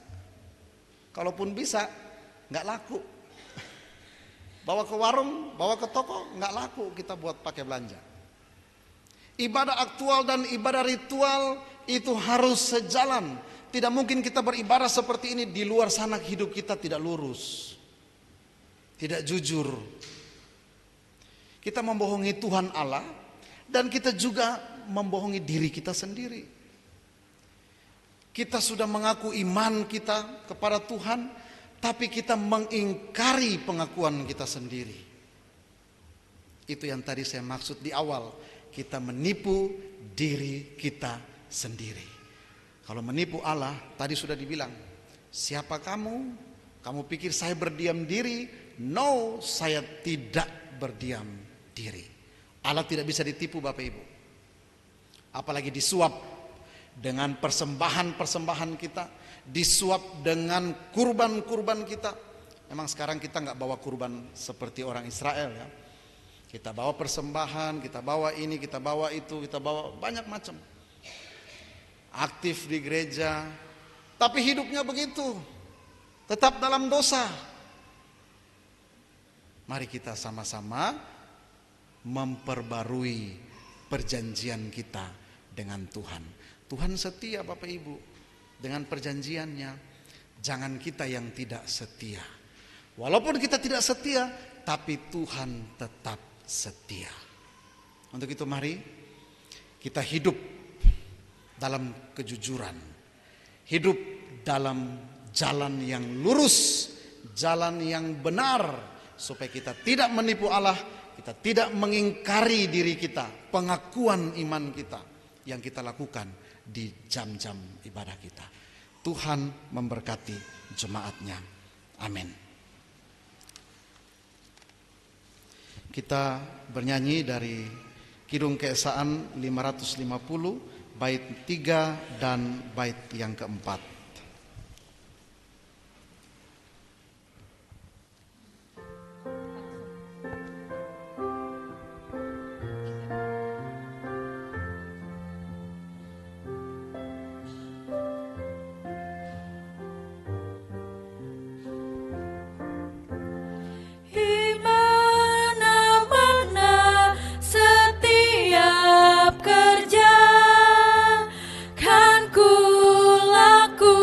S3: Kalaupun bisa, nggak laku. Bawa ke warung, bawa ke toko, nggak laku kita buat pakai belanja. Ibadah aktual dan ibadah ritual itu harus sejalan. Tidak mungkin kita beribadah seperti ini di luar sana hidup kita tidak lurus, tidak jujur. Kita membohongi Tuhan Allah dan kita juga membohongi diri kita sendiri. Kita sudah mengaku iman kita kepada Tuhan, tapi kita mengingkari pengakuan kita sendiri. Itu yang tadi saya maksud di awal, kita menipu diri kita sendiri. Kalau menipu Allah, tadi sudah dibilang, siapa kamu? Kamu pikir saya berdiam diri? No, saya tidak berdiam diri. Allah tidak bisa ditipu, Bapak Ibu. Apalagi disuap dengan persembahan-persembahan kita, disuap dengan kurban-kurban kita. Memang sekarang kita nggak bawa kurban seperti orang Israel ya. Kita bawa persembahan, kita bawa ini, kita bawa itu, kita bawa banyak macam. Aktif di gereja, tapi hidupnya begitu, tetap dalam dosa. Mari kita sama-sama memperbarui perjanjian kita dengan Tuhan. Tuhan setia, Bapak Ibu, dengan perjanjiannya. Jangan kita yang tidak setia. Walaupun kita tidak setia, tapi Tuhan tetap setia. Untuk itu mari kita hidup dalam kejujuran, hidup dalam jalan yang lurus, jalan yang benar, supaya kita tidak menipu Allah, kita tidak mengingkari diri kita, pengakuan iman kita yang kita lakukan di jam-jam ibadah kita. Tuhan memberkati jemaatnya. Amin. Kita bernyanyi dari Kidung Keesaan 550, bait 3 dan bait yang keempat.
S2: Setiap kerja kan ku lakukan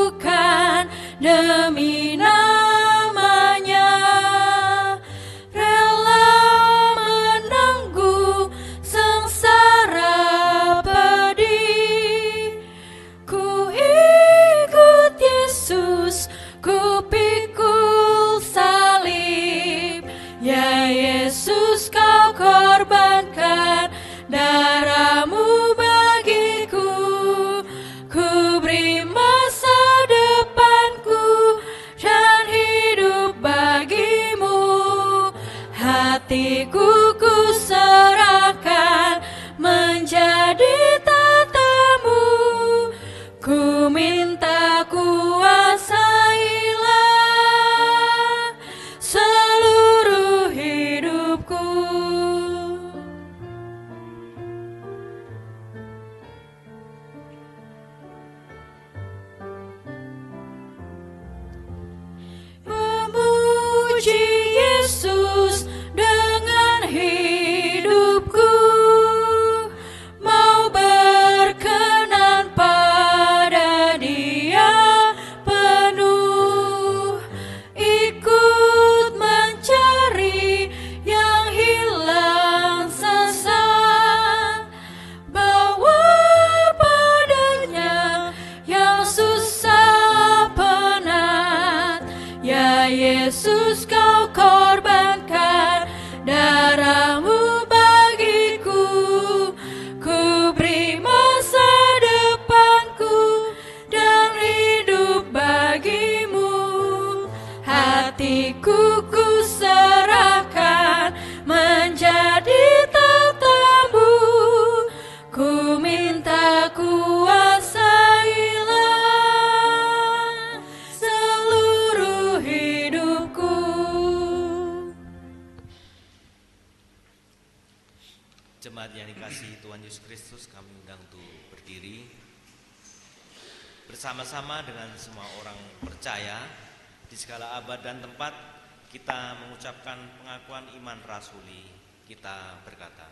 S1: Jemaat yang dikasihi Tuhan Yesus Kristus, kami undang untuk berdiri bersama-sama dengan semua orang percaya di segala abad dan tempat. Kita mengucapkan pengakuan iman rasuli. Kita berkata,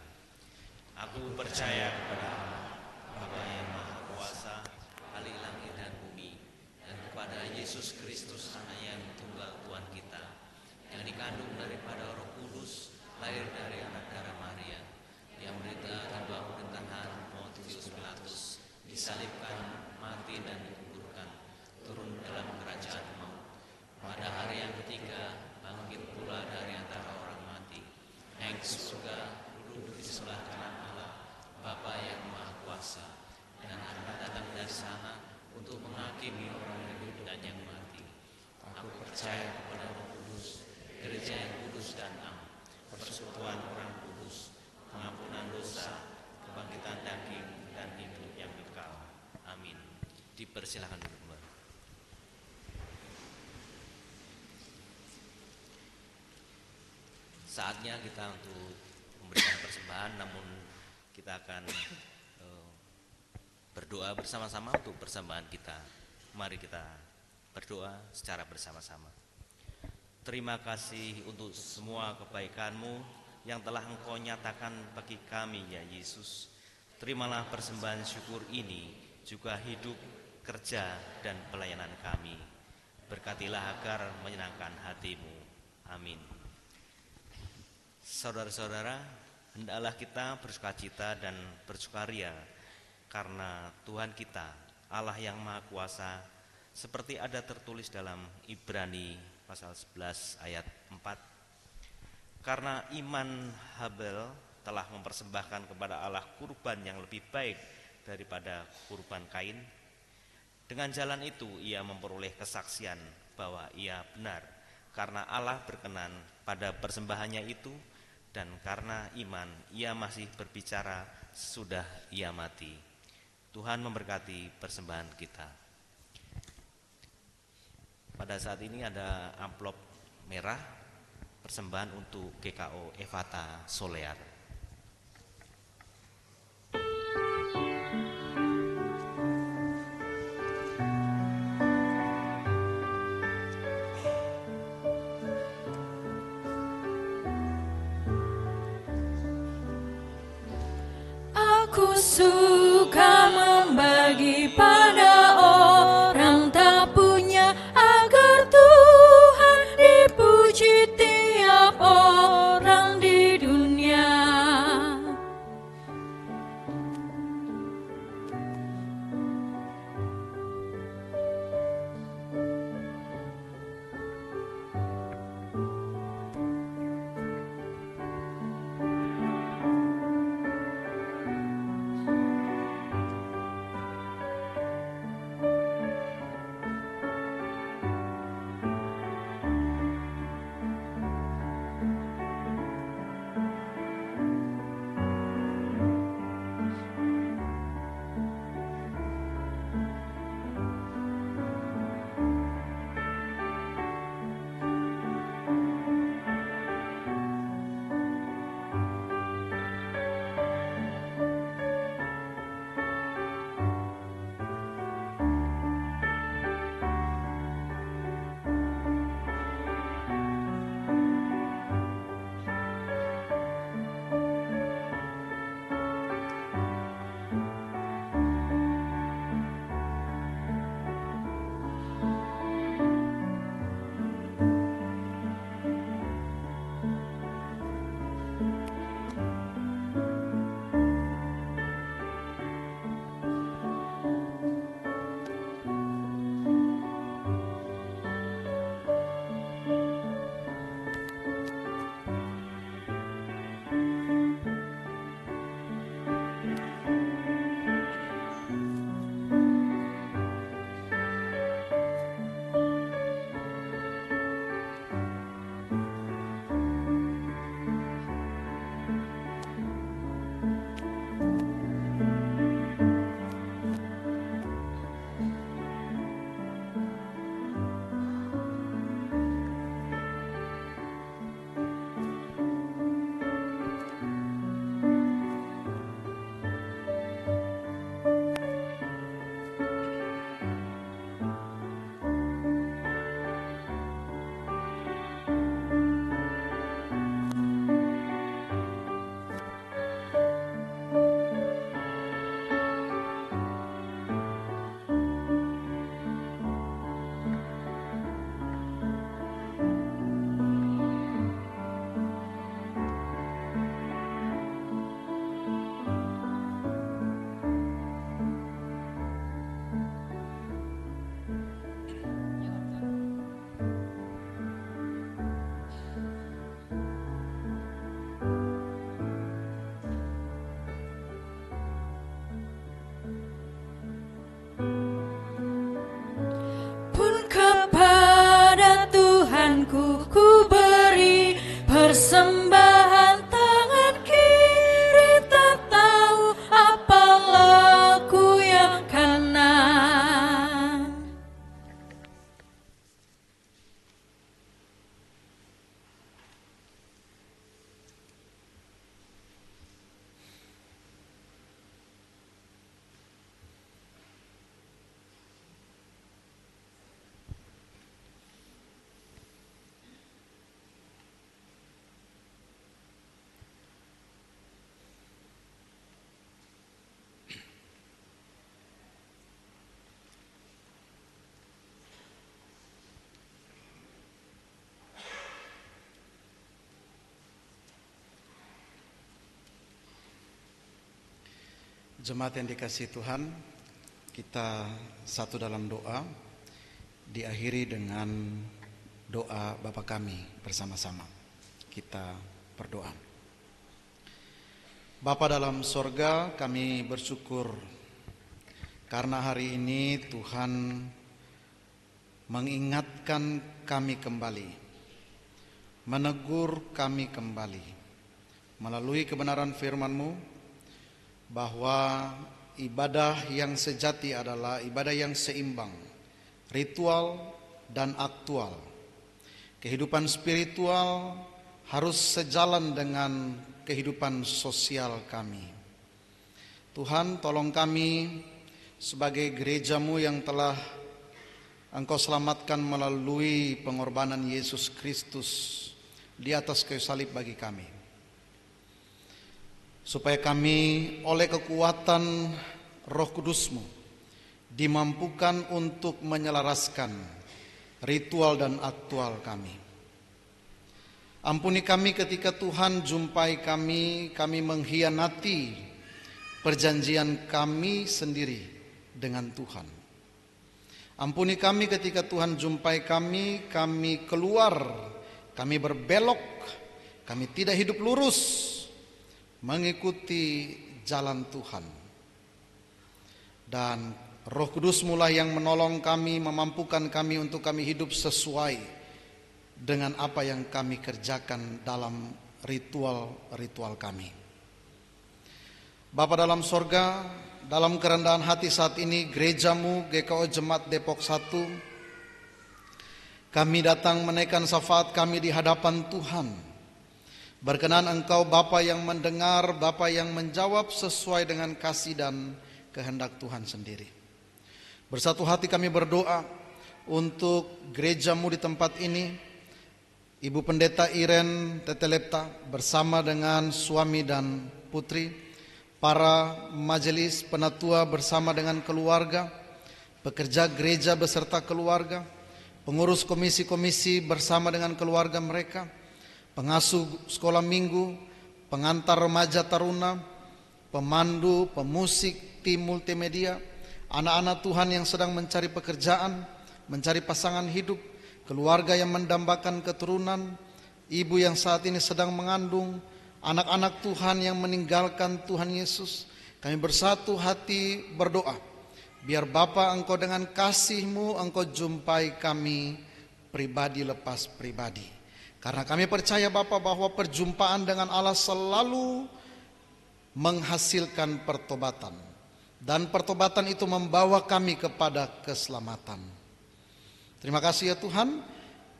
S1: aku percaya kepada Allah, Bapa yang Maha Kuasa, Khalik langit dan bumi, dan kepada Yesus Kristus, Anak yang tunggal Tuhan kita, yang dikandung daripada Roh Kudus, lahir dari anak darah Maria, yang menderita di bawah pemerintahan Pontius Pilatus, disalibkan, mati dan dikuburkan, turun dalam kerajaan maut. Pada hari yang ketiga bangkit pula dari antara orang mati, naik ke surga, duduk di sebelah kanan Allah, Bapa yang Maha Kuasa, dan akan datang dari sana untuk menghakimi orang yang hidup dan yang mati. Aku percaya kepada Roh Kudus, gereja yang kudus dan am, persekutuan orang kudus, pengampunan dosa, kebangkitan daging, dan hidup yang kekal. Amin. Dipersilakan duduk kembali. Saatnya kita untuk memberikan persembahan, namun kita akan berdoa bersama-sama untuk persembahan kita. Mari kita berdoa secara bersama-sama. Terima kasih untuk semua kebaikan-Mu yang telah Engkau nyatakan bagi kami, ya Yesus. Terimalah persembahan syukur ini, juga hidup, kerja, dan pelayanan kami. Berkatilah agar menyenangkan hati-Mu. Amin. Saudara-saudara, hendaklah kita bersukacita dan bersukaria karena Tuhan kita, Allah yang Maha Kuasa, seperti ada tertulis dalam Ibrani pasal 11 ayat 4. Karena iman Habel telah mempersembahkan kepada Allah kurban yang lebih baik daripada kurban Kain. Dengan jalan itu ia memperoleh kesaksian bahwa ia benar, karena Allah berkenan pada persembahannya itu, dan karena iman ia masih berbicara sesudah ia mati. Tuhan memberkati persembahan kita. Pada saat ini ada amplop merah persembahan untuk GKO Evata Solear.
S2: Aku suka membagi pada orang tak punya, agar Tuhan dipuji tiap orang di dunia.
S3: Jemaat yang dikasihi Tuhan, kita satu dalam doa, diakhiri dengan doa Bapa kami bersama-sama. Kita berdoa. Bapa dalam sorga, kami bersyukur karena hari ini Tuhan mengingatkan kami kembali, menegur kami kembali melalui kebenaran firman-Mu, bahwa ibadah yang sejati adalah ibadah yang seimbang, ritual dan aktual. Kehidupan spiritual harus sejalan dengan kehidupan sosial kami. Tuhan, tolong kami sebagai gereja-Mu yang telah Engkau selamatkan melalui pengorbanan Yesus Kristus di atas kayu salib bagi kami, supaya kami oleh kekuatan Roh Kudus-Mu dimampukan untuk menyelaraskan ritual dan aktual kami. Ampuni kami ketika Tuhan jumpai kami mengkhianati perjanjian kami sendiri dengan Tuhan. Ampuni kami ketika Tuhan jumpai kami keluar, kami berbelok, kami tidak hidup lurus mengikuti jalan Tuhan. Dan Roh Kudus mulai yang menolong kami, memampukan kami untuk kami hidup sesuai dengan apa yang kami kerjakan dalam ritual-ritual kami. Bapa dalam sorga, dalam kerendahan hati saat ini gereja-Mu GKO Jemaat Depok 1, kami datang menaikkan syafaat kami di hadapan Tuhan. Berkenan Engkau Bapa yang mendengar, Bapa yang menjawab sesuai dengan kasih dan kehendak Tuhan sendiri. Bersatu hati kami berdoa untuk gereja-Mu di tempat ini, Ibu Pendeta Iren Tetelepta bersama dengan suami dan putri, para majelis penatua bersama dengan keluarga, pekerja gereja beserta keluarga, pengurus komisi-komisi bersama dengan keluarga mereka, pengasuh sekolah minggu, pengantar remaja taruna, pemandu, pemusik, tim multimedia, anak-anak Tuhan yang sedang mencari pekerjaan, mencari pasangan hidup, keluarga yang mendambakan keturunan, ibu yang saat ini sedang mengandung, anak-anak Tuhan yang meninggalkan Tuhan Yesus. Kami bersatu hati berdoa, biar Bapa Engkau dengan kasih-Mu Engkau jumpai kami pribadi lepas pribadi. Karena kami percaya Bapa bahwa perjumpaan dengan Allah selalu menghasilkan pertobatan. Dan pertobatan itu membawa kami kepada keselamatan. Terima kasih ya Tuhan.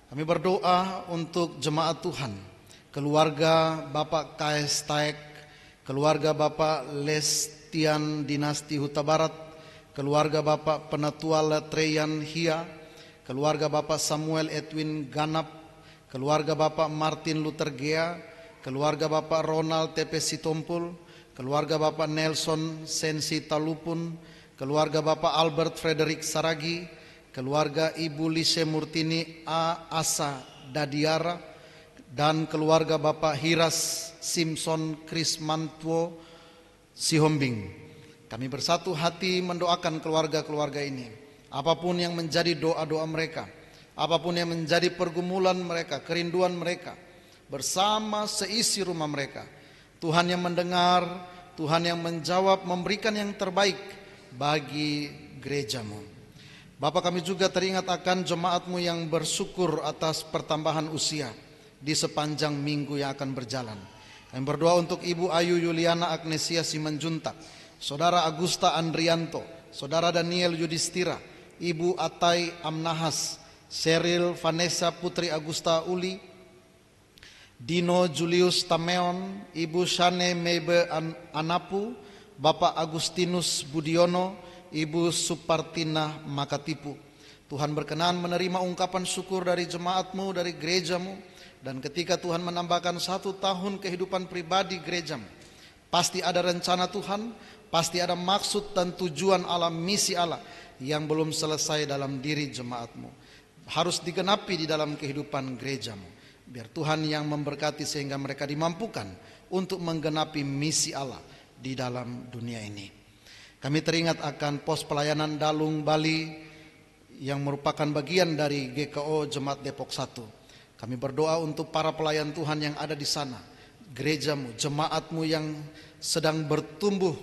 S3: Kami berdoa untuk jemaat Tuhan, keluarga Bapak KS Taek, keluarga Bapak Lestian Dinasti Huta Barat, keluarga Bapak Penatua Letreyan Hia, keluarga Bapak Samuel Edwin Ganap, keluarga Bapak Martin Luther Gea, keluarga Bapak Ronald TP Sitompul, keluarga Bapak Nelson Sensi Talupun, keluarga Bapak Albert Frederick Saragi, keluarga Ibu Lise Murtini A. Asa Dadiara, dan keluarga Bapak Hiras Simpson Krismanto Sihombing. Kami bersatu hati mendoakan keluarga-keluarga ini. Apapun yang menjadi doa-doa mereka, apapun yang menjadi pergumulan mereka, kerinduan mereka, bersama seisi rumah mereka, Tuhan yang mendengar, Tuhan yang menjawab, memberikan yang terbaik bagi gereja-Mu. Bapa, kami juga teringat akan jemaat-Mu yang bersyukur atas pertambahan usia di sepanjang minggu yang akan berjalan. Kami berdoa untuk Ibu Ayu Yuliana Agnesia Simanjuntak, Saudara Agusta Andrianto, Saudara Daniel Yudhistira, Ibu Atai Amnahas, Cheryl Vanessa Putri Agusta Uli, Dino Julius Tameon, Ibu Shane Meibe Anapu, Bapak Agustinus Budiono, Ibu Supartina Makatipu. Tuhan berkenan menerima ungkapan syukur dari jemaat-Mu, dari gereja-Mu. Dan ketika Tuhan menambahkan 1 tahun kehidupan pribadi gereja-Mu, pasti ada rencana Tuhan, pasti ada maksud dan tujuan Allah, misi Allah yang belum selesai dalam diri jemaat-Mu. Harus digenapi di dalam kehidupan gereja-Mu. Biar Tuhan yang memberkati sehingga mereka dimampukan untuk menggenapi misi Allah di dalam dunia ini. Kami teringat akan pos pelayanan Dalung Bali yang merupakan bagian dari GKO Jemaat Depok 1. Kami berdoa untuk para pelayan Tuhan yang ada di sana, gerejamu, jemaatmu yang sedang bertumbuh,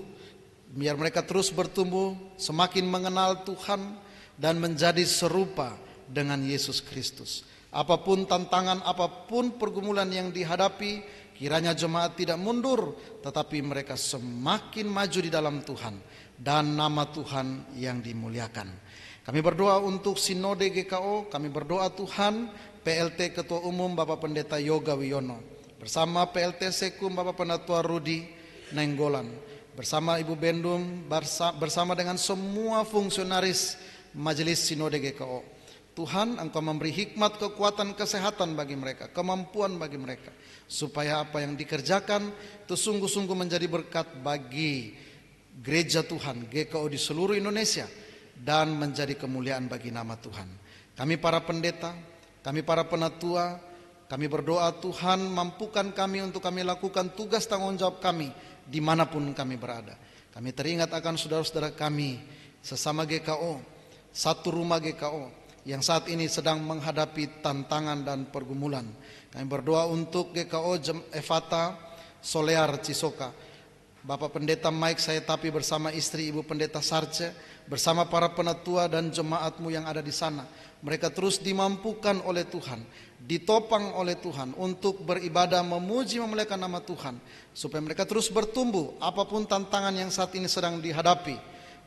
S3: biar mereka terus bertumbuh, semakin mengenal Tuhan dan menjadi serupa dengan Yesus Kristus. Apapun tantangan, apapun pergumulan yang dihadapi, kiranya jemaat tidak mundur, tetapi mereka semakin maju di dalam Tuhan dan nama Tuhan yang dimuliakan. Kami berdoa untuk Sinode GKO, kami berdoa Tuhan PLT Ketua Umum Bapak Pendeta Yoga Wiono, bersama PLT Sekum Bapak Penatua Rudi Nenggolan, bersama Ibu Bendum, bersama dengan semua fungsionaris Majelis Sinode GKO. Tuhan, Engkau memberi hikmat, kekuatan, kesehatan bagi mereka, kemampuan bagi mereka, supaya apa yang dikerjakan itu sungguh-sungguh menjadi berkat bagi gereja Tuhan, GKO di seluruh Indonesia, dan menjadi kemuliaan bagi nama Tuhan. Kami para pendeta, kami para penatua, kami berdoa Tuhan mampukan kami untuk kami lakukan tugas tanggung jawab kami dimanapun kami berada. Kami teringat akan saudara-saudara kami sesama GKO, satu rumah GKO, yang saat ini sedang menghadapi tantangan dan pergumulan. Kami berdoa untuk GKO Efata Solear Cisoka, Bapak Pendeta Mike Sayetapi bersama istri Ibu Pendeta Sarce, bersama para penatua dan jemaatmu yang ada di sana. Mereka terus dimampukan oleh Tuhan, ditopang oleh Tuhan untuk beribadah, memuji, memuliakan nama Tuhan, supaya mereka terus bertumbuh apapun tantangan yang saat ini sedang dihadapi.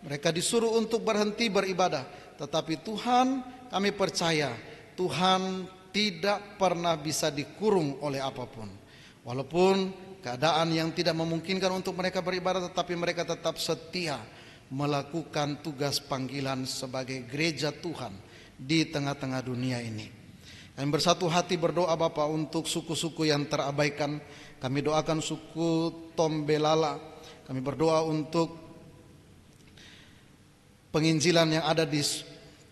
S3: Mereka disuruh untuk berhenti beribadah, tetapi Tuhan, kami percaya Tuhan tidak pernah bisa dikurung oleh apapun. Walaupun keadaan yang tidak memungkinkan untuk mereka beribadah, tetapi mereka tetap setia melakukan tugas panggilan sebagai gereja Tuhan di tengah-tengah dunia ini. Kami bersatu hati berdoa Bapa untuk suku-suku yang terabaikan. Kami doakan suku Tombelala. Kami berdoa untuk penginjilan yang ada di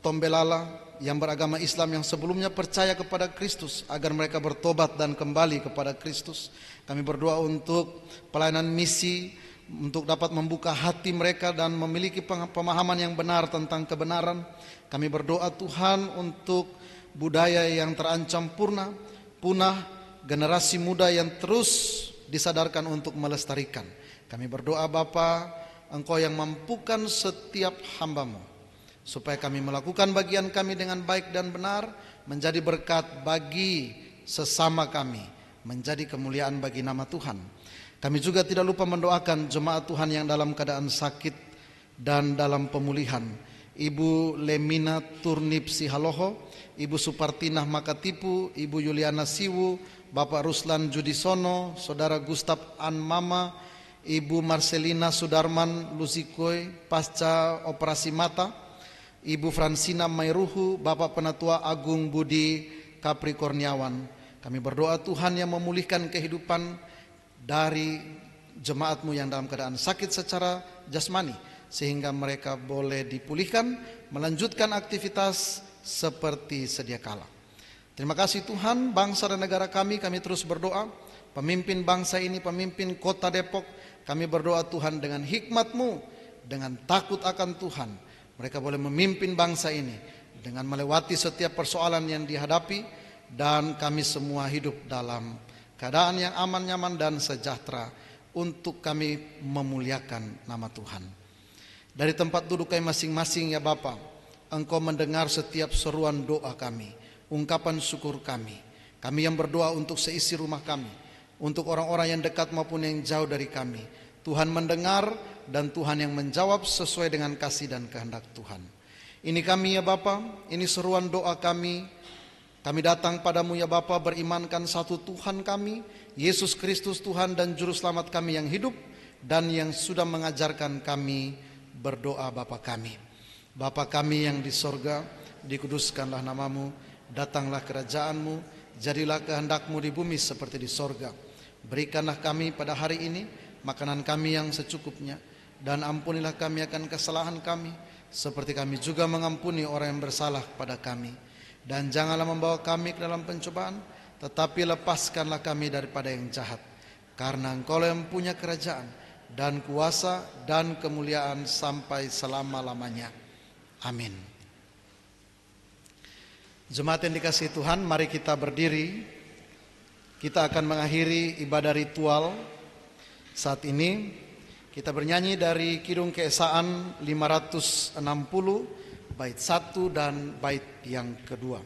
S3: Tombelala, yang beragama Islam yang sebelumnya percaya kepada Kristus, agar mereka bertobat dan kembali kepada Kristus. Kami berdoa untuk pelayanan misi, untuk dapat membuka hati mereka dan memiliki pemahaman yang benar tentang kebenaran. Kami berdoa Tuhan untuk budaya yang terancam punah, generasi muda yang terus disadarkan untuk melestarikan. Kami berdoa Bapa, Engkau yang mampukan setiap hamba-Mu, supaya kami melakukan bagian kami dengan baik dan benar, menjadi berkat bagi sesama kami, menjadi kemuliaan bagi nama Tuhan. Kami juga tidak lupa mendoakan jemaat Tuhan yang dalam keadaan sakit dan dalam pemulihan. Ibu Lemina Turnip Sihaloho, Ibu Supartinah Makatipu, Ibu Yuliana Siwu, Bapak Ruslan Judisono, Saudara Gustaf Anmama, Ibu Marcelina Sudarman Lusikoy pasca operasi mata, Ibu Fransina Mairuhu, Bapak Penatua Agung Budi Kaprikorniawan. Kami berdoa Tuhan yang memulihkan kehidupan dari jemaat-Mu yang dalam keadaan sakit secara jasmani, sehingga mereka boleh dipulihkan, melanjutkan aktivitas seperti sedia kala. Terima kasih Tuhan, bangsa dan negara kami terus berdoa. Pemimpin bangsa ini, pemimpin kota Depok, kami berdoa Tuhan dengan hikmat-Mu, dengan takut akan Tuhan, mereka boleh memimpin bangsa ini dengan melewati setiap persoalan yang dihadapi, dan kami semua hidup dalam keadaan yang aman, nyaman, dan sejahtera untuk kami memuliakan nama Tuhan. Dari tempat duduk kami masing-masing ya Bapa, Engkau mendengar setiap seruan doa kami, ungkapan syukur kami. Kami yang berdoa untuk seisi rumah kami, untuk orang-orang yang dekat maupun yang jauh dari kami. Tuhan mendengar dan Tuhan yang menjawab sesuai dengan kasih dan kehendak Tuhan. Ini kami ya Bapa, ini seruan doa kami. Kami datang padamu ya Bapa, berimankan satu Tuhan kami, Yesus Kristus Tuhan dan Juru Selamat kami yang hidup dan yang sudah mengajarkan kami berdoa Bapa kami. Bapa kami yang di sorga, dikuduskanlah namamu, datanglah kerajaan-Mu, jadilah kehendak-Mu di bumi seperti di sorga. Berikanlah kami pada hari ini makanan kami yang secukupnya, dan ampunilah kami akan kesalahan kami, seperti kami juga mengampuni orang yang bersalah kepada kami. Dan janganlah membawa kami ke dalam pencobaan, tetapi lepaskanlah kami daripada yang jahat. Karena Engkau yang punya kerajaan dan kuasa dan kemuliaan sampai selama-lamanya. Amin. Jemaat yang dikasihi Tuhan, mari kita berdiri. Kita akan mengakhiri ibadah ritual saat ini. Kita bernyanyi dari Kidung Keesaan 560, bait 1 dan bait yang kedua.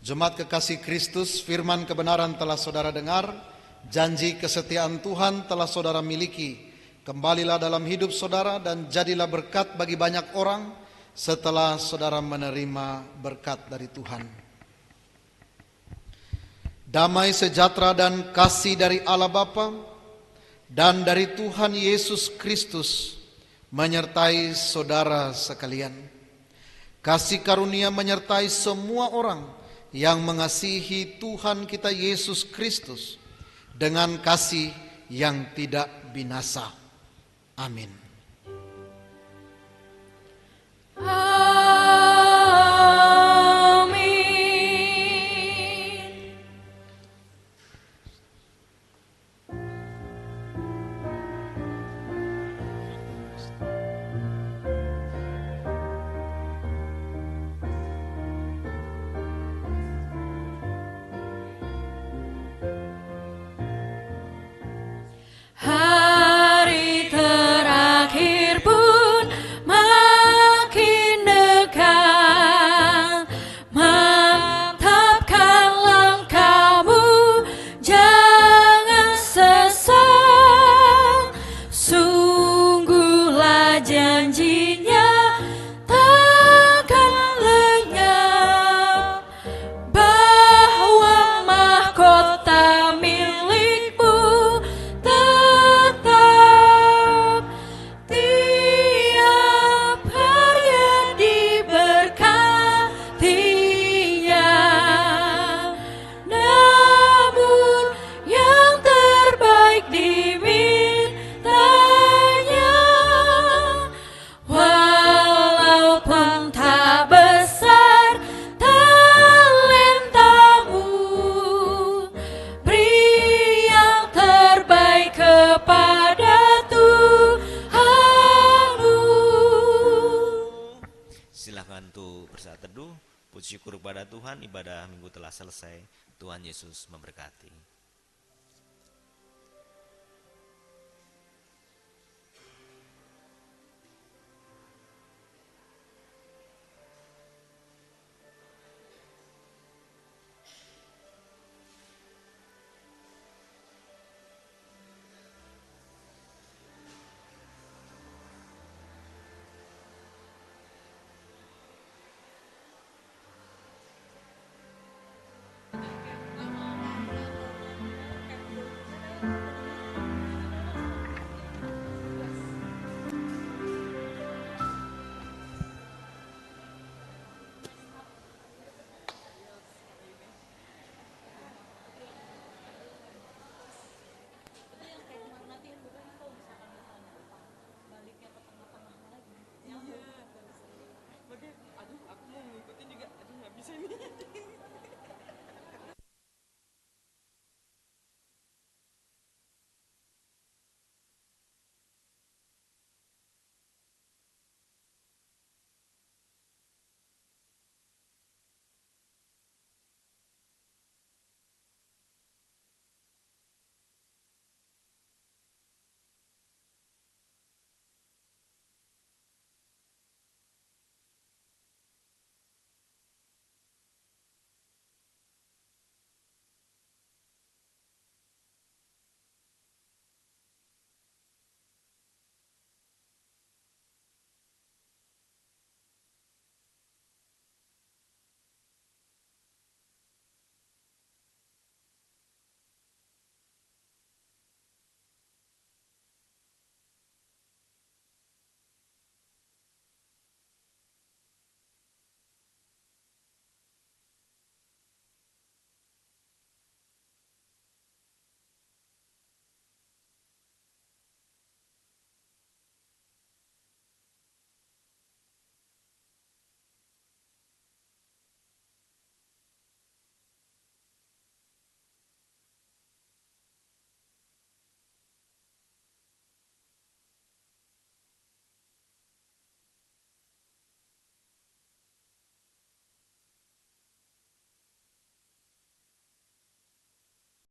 S3: Jemaat kekasih Kristus, firman kebenaran telah saudara dengar, janji kesetiaan Tuhan telah saudara miliki. Kembalilah dalam hidup saudara dan jadilah berkat bagi banyak orang setelah saudara menerima berkat dari Tuhan. Damai sejahtera dan kasih dari Allah Bapa dan dari Tuhan Yesus Kristus menyertai saudara sekalian. Kasih karunia menyertai semua orang yang mengasihi Tuhan kita Yesus Kristus dengan kasih yang tidak binasa. Amin.
S2: Hari terakhir pun makin dekat, mantapkan langkahmu, jangan sesat. Sungguhlah janjinya takkan lenyap, bahwa mahkota milikmu tetap tiap hari diberkatinya. Namun yang terbaik dimintanya.
S1: Puji syukur kepada Tuhan, ibadah minggu telah selesai. Tuhan Yesus memberkati.